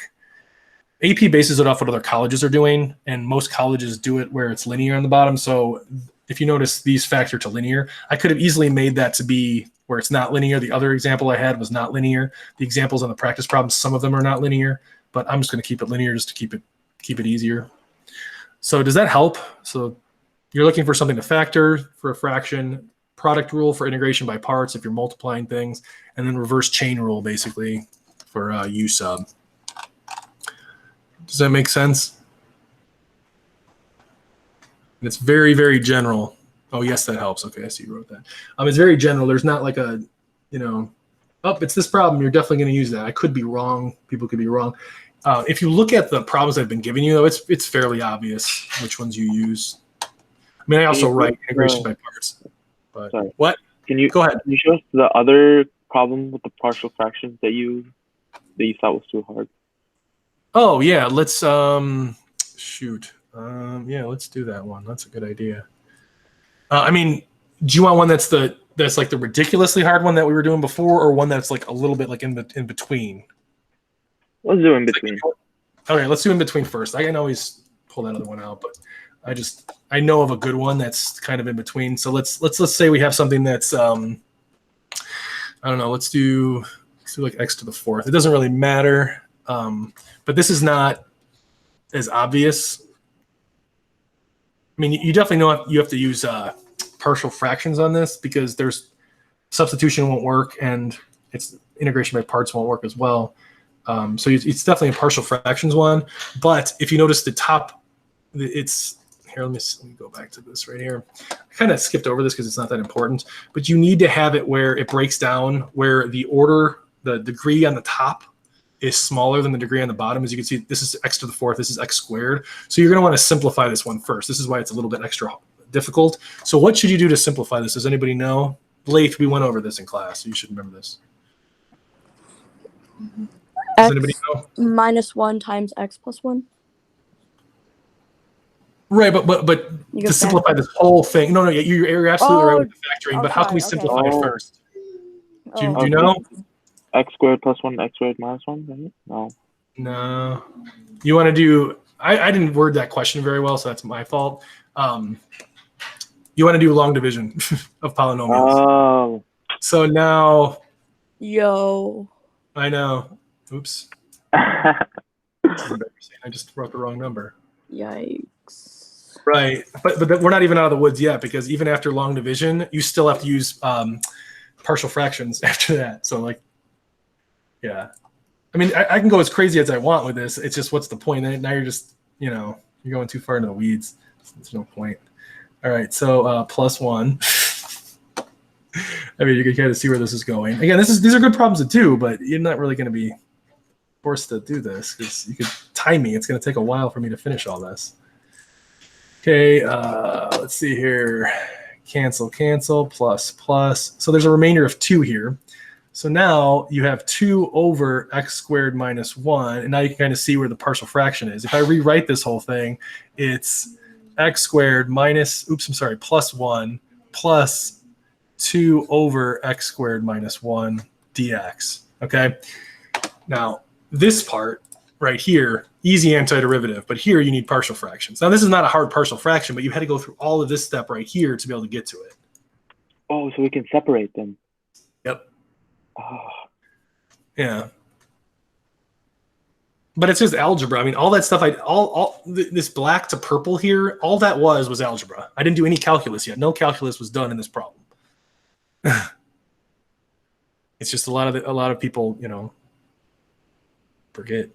AP bases it off what other colleges are doing, and most colleges do it where it's linear on the bottom. So if you notice, these factor to linear. I could have easily made that to be where it's not linear. The other example I had was not linear. The examples on the practice problems, some of them are not linear, but I'm just going to keep it linear just to keep it easier. So does that help? So you're looking for something to factor for a fraction, product rule for integration by parts if you're multiplying things, and then reverse chain rule basically for u sub. Does that make sense? And it's very, very general. Oh, yes, that helps. Okay, I see you wrote that. It's very general. There's not like a, oh, it's this problem, you're definitely going to use that. I could be wrong. People could be wrong. If you look at the problems I've been giving you, though, it's fairly obvious which ones you use. I mean, I also write integration by parts. But sorry. What? Go ahead. Can you show us the other problem with the partial fractions that you thought was too hard? Oh yeah, let's shoot. Yeah, let's do that one. That's a good idea. I mean, do you want one that's like the ridiculously hard one that we were doing before, or one that's like a little bit like in between? Let's do in between. Okay, let's do in between first. I can always pull that other one out, but I know of a good one that's kind of in between. So let's say we have something that's I don't know. Let's do like x to the 4th. It doesn't really matter, but this is not as obvious. I mean, you definitely know you have to use partial fractions on this because there's substitution won't work, and it's integration by parts won't work as well. So it's definitely a partial fractions one. But if you notice the top, it's here. Let me go back to this right here. I kind of skipped over this because it's not that important. But you need to have it where it breaks down, where the order, the degree on the top is smaller than the degree on the bottom. As you can see, this is x to the 4th. This is x squared. So you're going to want to simplify this one first. This is why it's a little bit extra difficult. So what should you do to simplify this? Does anybody know? Lath, we went over this in class, so you should remember this. Does anybody know? Minus 1 times x plus 1. Right, but to simplify this whole thing, no, you're absolutely right with the factoring. But how can we simplify it first? Do you know? X squared plus 1, x squared minus 1. Right? No. You want to do? I didn't word that question very well, so that's my fault. You want to do long division of polynomials. Oh. So now, Yo. I know. Oops. This is embarrassing. I just wrote the wrong number. Yikes. Right. But we're not even out of the woods yet, because even after long division, you still have to use partial fractions after that. So like, yeah. I mean, I can go as crazy as I want with this. It's just, what's the point? Now you're just, you're going too far into the weeds. There's no point. All right. So plus 1. I mean, you can kind of see where this is going. Again, these are good problems to do, but you're not really going to be forced to do this, because you could time me. It's going to take a while for me to finish all this. Okay, let's see here. Cancel, plus. So there's a remainder of 2 here. So now you have 2 over x squared minus 1, and now you can kind of see where the partial fraction is. If I rewrite this whole thing, it's x squared plus 1 plus 2 over x squared minus 1 dx. Okay. Now, this part right here, easy antiderivative, but here you need partial fractions. Now, this is not a hard partial fraction, but you had to go through all of this step right here to be able to get to it. Oh, so we can separate them. Yep. Oh. Yeah. But it's just algebra. I mean, all that stuff, this black to purple here, all that was algebra. I didn't do any calculus yet. No calculus was done in this problem. It's just a lot of people, forget.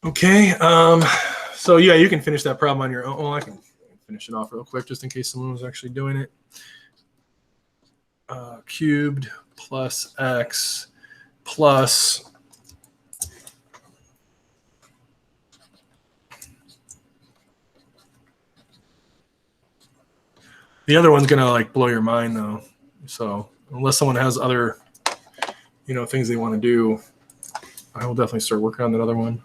Okay. So yeah, you can finish that problem on your own. Well, I can finish it off real quick just in case someone was actually doing it. Cubed plus x plus the other one's gonna like blow your mind though. So unless someone has other, things they want to do, I will definitely start working on that other one.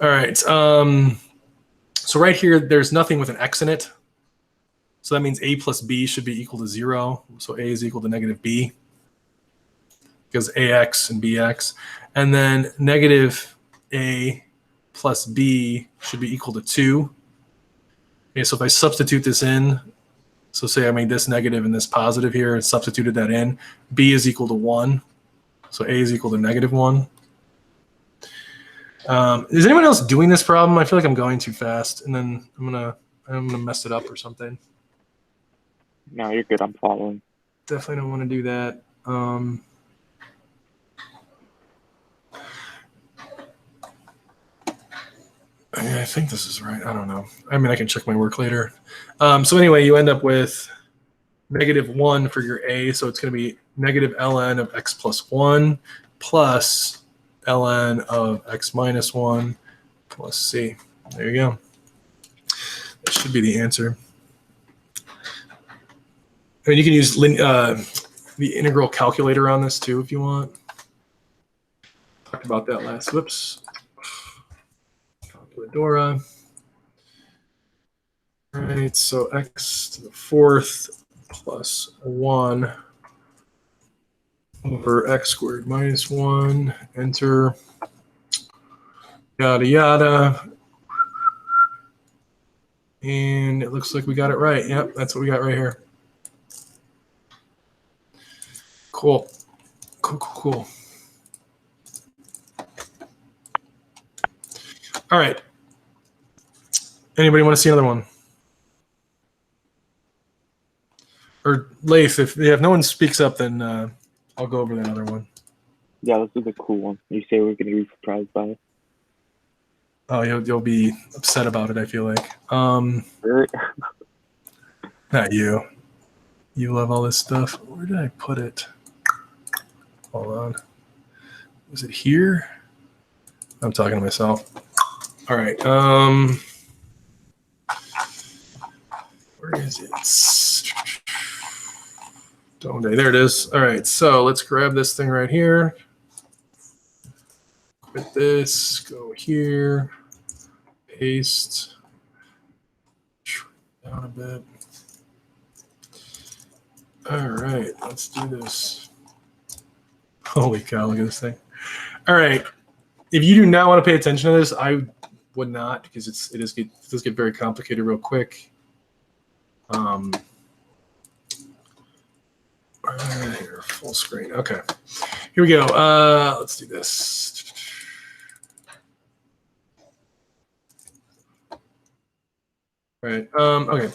All right. So right here, there's nothing with an x in it. So that means a plus b should be equal to 0. So a is equal to negative b, because ax and bx. And then negative a plus b should be equal to 2. Okay, so if I substitute this in, so say I made this negative and this positive here and substituted that in, b is equal to 1. So a is equal to negative 1. Is anyone else doing this problem? I feel like I'm going too fast, and then I'm gonna mess it up or something. No, you're good. I'm following. Definitely don't want to do that. I think this is right. I don't know. I mean, I can check my work later. So anyway, you end up with negative 1 for your a, so it's going to be negative ln of x plus 1 plus ln of x minus 1 plus c. There you go. That should be the answer. I mean, you can use the integral calculator on this too if you want. Talked about that last. Whoops. Calculadora. All right, so x to the 4th plus 1 over x squared minus 1. Enter. Yada, yada. And it looks like we got it right. Yep, that's what we got right here. Cool. Cool. All right. Anybody want to see another one? Or Leif, if no one speaks up, then I'll go over that other one. Yeah, this is a cool one. You say we're going to be surprised by it. Oh, you'll be upset about it, I feel like. Really? Not you. You love all this stuff. Where did I put it? Hold on. Was it here? I'm talking to myself. All right. Where is it? Don't they? There it is. All right. So let's grab this thing right here. Quit this. Go here. Paste. down a bit. All right, let's do this. Holy cow, look at this thing. All right. If you do not want to pay attention to this, I would not, because it does get very complicated real quick. All right, here, full screen. Okay. Here we go. Let's do this. All right. Okay.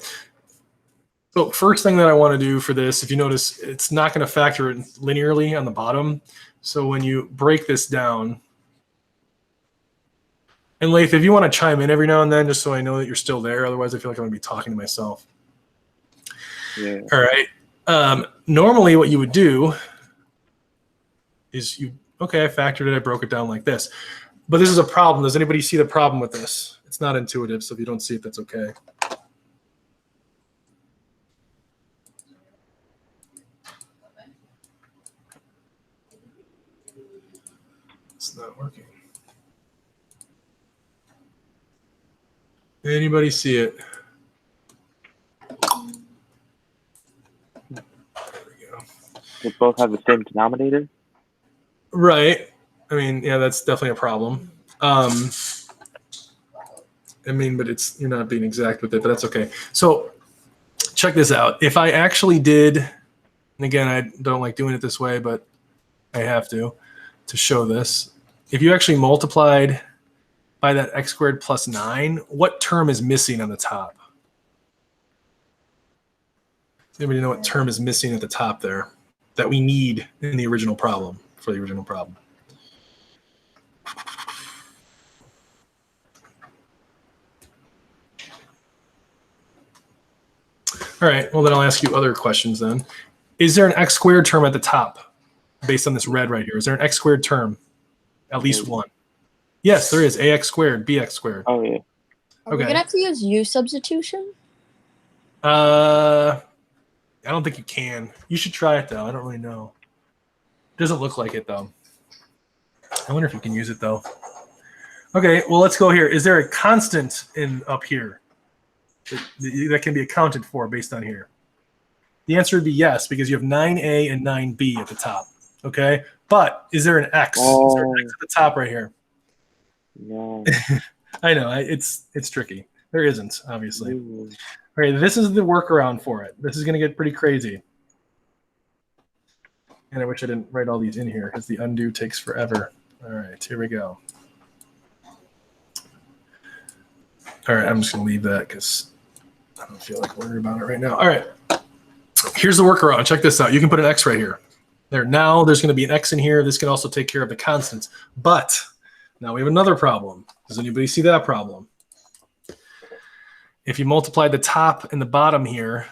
So first thing that I want to do for this, if you notice, it's not going to factor it linearly on the bottom. So when you break this down, and Laith, if you want to chime in every now and then, just so I know that you're still there, otherwise I feel like I'm going to be talking to myself. Yeah. All right. Normally what you would do is okay, I factored it, I broke it down like this. But this is a problem. Does anybody see the problem with this? It's not intuitive, so if you don't see it, that's okay. It's not working. Anybody see it? There we go. They both have the same denominator? Right. I mean, yeah, that's definitely a problem. I mean, but you're not being exact with it, but that's okay. So check this out. If I actually did, and again, I don't like doing it this way, but I have to show this. If you actually multiplied by that x squared plus 9, what term is missing on the top? Does anybody know what term is missing at the top there that we need in the original problem, for the original problem? All right, well then I'll ask you other questions then. Is there an x squared term at the top based on this red right here? Is there an x squared term? At least one. Yes, there is. Ax squared, bx squared. Oh, yeah. Are we Okay. gonna have to use U substitution? I don't think you can. You should try it though. I don't really know. Doesn't look like it though. I wonder if you can use it though. Okay, well let's go here. Is there a constant in up here that can be accounted for based on here? The answer would be yes, because you have 9a and 9b at the top. Okay, but is there an x? Is there an x at the top right here? No. I know it's tricky. There isn't, obviously. Ooh. All right, this is the workaround for it. This is going to get pretty crazy. And I wish I didn't write all these in here because the undo takes forever. All right, here we go. All right, I'm just going to leave that because I don't feel like worrying about it right now. All right, here's the workaround. Check this out. You can put an x right here. There. Now there's going to be an x in here. This can also take care of the constants. But now we have another problem. Does anybody see that problem? If you multiply the top and the bottom here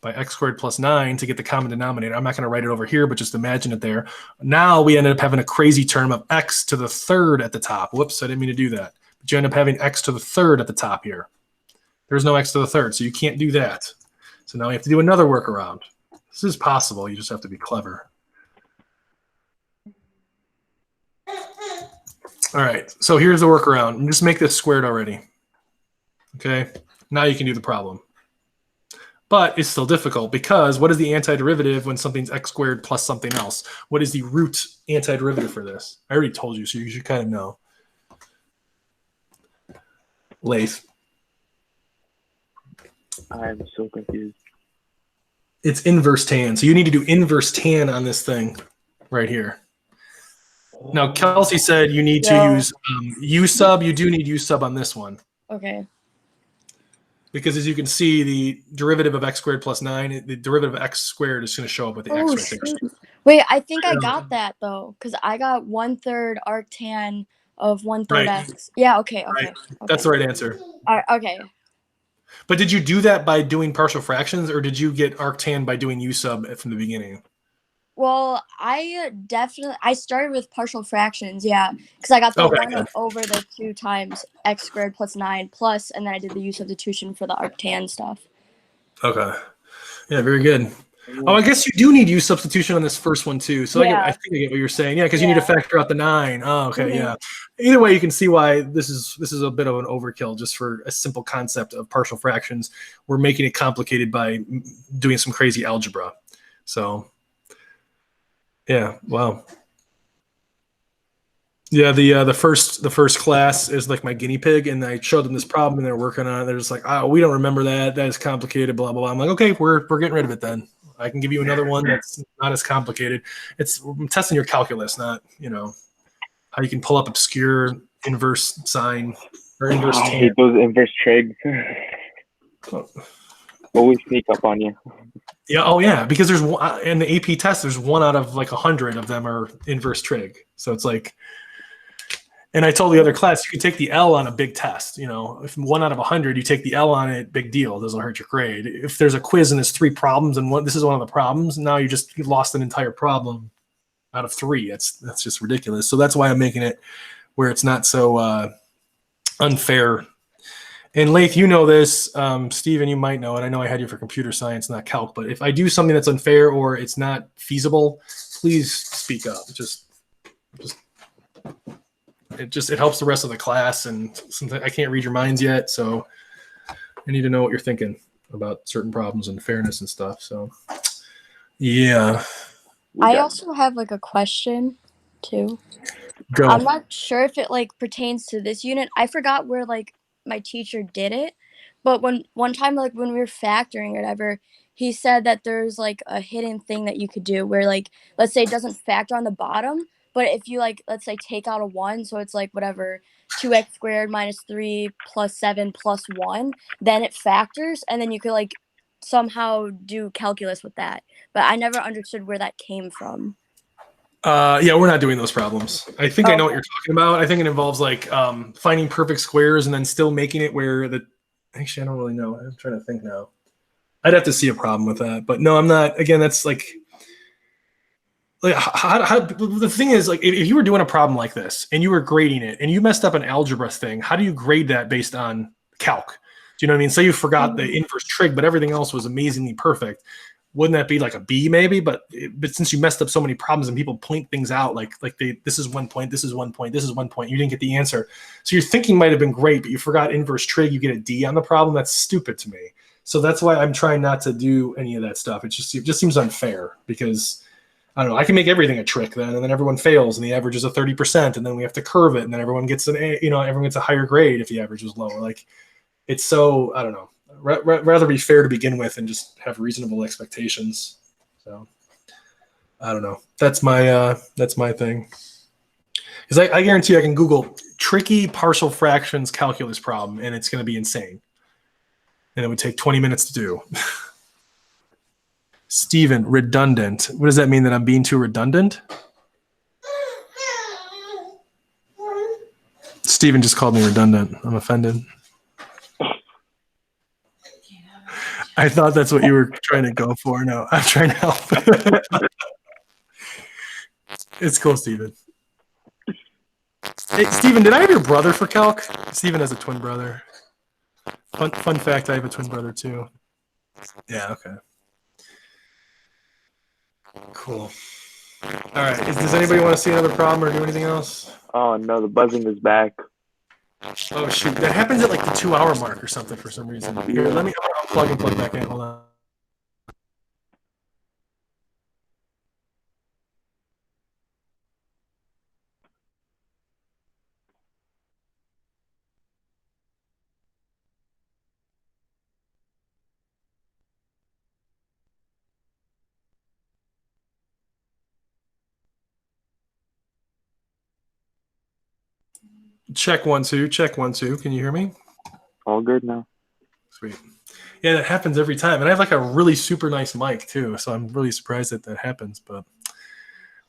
by x squared plus 9 to get the common denominator, I'm not going to write it over here, but just imagine it there. Now we ended up having a crazy term of x to the third at the top. Whoops, I didn't mean to do that. But you end up having x to the third at the top here. There's no x to the third, so you can't do that. So now we have to do another workaround. This is possible. You just have to be clever. All right, so here's the workaround. Just make this squared already. Okay, now you can do the problem. But it's still difficult because what is the antiderivative when something's x squared plus something else? What is the root antiderivative for this? I already told you, so you should kind of know. Laith. I'm so confused. It's inverse tan. So you need to do inverse tan on this thing right here. Now, Kelsey said you need to use U sub. You do need U sub on this one. Okay. Because as you can see, the derivative of x squared plus 9, the derivative of x squared is going to show up with the x right there. Shoot. Wait, I think I got that though, because I got 1/3 arctan of 1/3 Right. x. Yeah, okay. Right. That's the right answer. Okay. But did you do that by doing partial fractions, or did you get arctan by doing U sub from the beginning? Well, I started with partial fractions, yeah, because I got the 1 over the 2 times x squared plus 9 plus, and then I did the U substitution for the arctan stuff. Okay. Yeah, very good. Oh, I guess you do need use substitution on this first one too. So Yeah. I think I get what you're saying. Yeah, because you need to factor out the 9. Oh, okay, Mhm. yeah. Either way, you can see why this is a bit of an overkill just for a simple concept of partial fractions. We're making it complicated by doing some crazy algebra. So, yeah, wow. Yeah, the first class is like my guinea pig, and I showed them this problem, and they're working on it. They're just like, "Oh, we don't remember that. That is complicated." Blah blah blah. I'm like, "Okay, we're getting rid of it then. I can give you another one that's not as complicated. I'm testing your calculus, not how you can pull up obscure inverse sine or inverse I tan." hate those inverse trigs. Always sneak up on you. Yeah. Oh yeah, because there's in the AP test, there's 1 out of like 100 of them are inverse trig. So it's like. And I told the other class, you can take the L on a big test. If 1 out of 100, you take the L on it, big deal. It doesn't hurt your grade. If there's a quiz and there's 3 problems and this is one of the problems, now you lost an entire problem out of 3. That's just ridiculous. So that's why I'm making it where it's not so unfair. And Lath, you know this. Steven, you might know it. I know I had you for computer science, not calc. But if I do something that's unfair or it's not feasible, please speak up. It helps the rest of the class, and sometimes I can't read your minds yet, so I need to know what you're thinking about certain problems and fairness and stuff. So, yeah. I also have like a question too. Go. I'm not sure if it like pertains to this unit. I forgot where like my teacher did it, but one time like when we were factoring or whatever, he said that there's like a hidden thing that you could do where like let's say it doesn't factor on the bottom, but if you like let's say take out a 1, so it's like whatever 2x squared minus 3 plus 7 plus 1, then it factors, and then you could like somehow do calculus with that. But I never understood where that came from. Yeah, we're not doing those problems. I think I know what you're talking about. I think it involves like finding perfect squares and then still making it where actually, I don't really know. I'm trying to think now. I'd have to see a problem with that. But no, I'm not. Again, that's like how the thing is, like, if you were doing a problem like this and you were grading it and you messed up an algebra thing, how do you grade that based on calc? Do you know what I mean? Say you forgot the inverse trig, but everything else was amazingly perfect. Wouldn't that be like a B maybe? But since you messed up so many problems and people point things out, like this is 1 point, this is 1 point, this is 1 point, you didn't get the answer. So your thinking might have been great, but you forgot inverse trig, you get a D on the problem. That's stupid to me. So that's why I'm trying not to do any of that stuff. It just seems unfair because I don't know. I can make everything a trick then, and then everyone fails, and the average is a 30%, and then we have to curve it, and then everyone gets an A. Everyone gets a higher grade if the average was lower. Like, it's so I don't know. Rather be fair to begin with and just have reasonable expectations. So I don't know. That's my thing. Because I guarantee I can Google tricky partial fractions calculus problem, and it's going to be insane. And it would take 20 minutes to do. Steven, redundant. What does that mean, that I'm being too redundant? Steven just called me redundant. I'm offended. I thought that's what you were trying to go for. No, I'm trying to help. It's cool, Steven. Hey, Steven, did I have your brother for calc? Steven has a twin brother. Fun fact, I have a twin brother too. Yeah, okay. Cool. All right. Does anybody want to see another problem or do anything else? Oh no, the buzzing is back. Oh shoot, that happens at like the 2-hour mark or something for some reason. Here, let me plug and plug back in. Hold on. Check 1 2. Check 1 2. Can you hear me? All good now. Sweet. Yeah, that happens every time, and I have like a really super nice mic too, so I'm really surprised that happens. But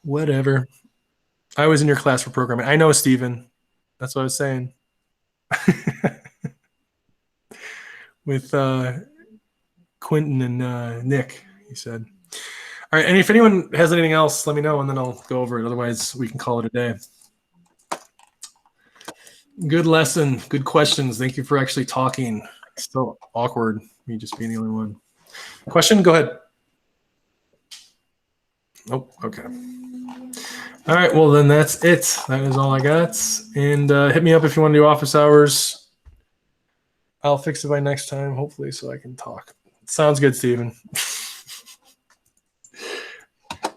whatever. I was in your class for programming. I know, Steven. That's what I was saying. With Quentin and Nick, he said. All right, and if anyone has anything else, let me know, and then I'll go over it. Otherwise, we can call it a day. Good lesson. Good questions. Thank you for actually talking. It's so awkward, me just being the only one. Question? Go ahead. Nope. Okay. All right. Well, then that's it. That is all I got. And hit me up if you want to do office hours. I'll fix it by next time, hopefully, so I can talk. Sounds good, Steven.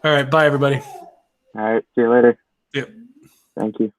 All right. Bye, everybody. All right. See you later. Yep. Thank you.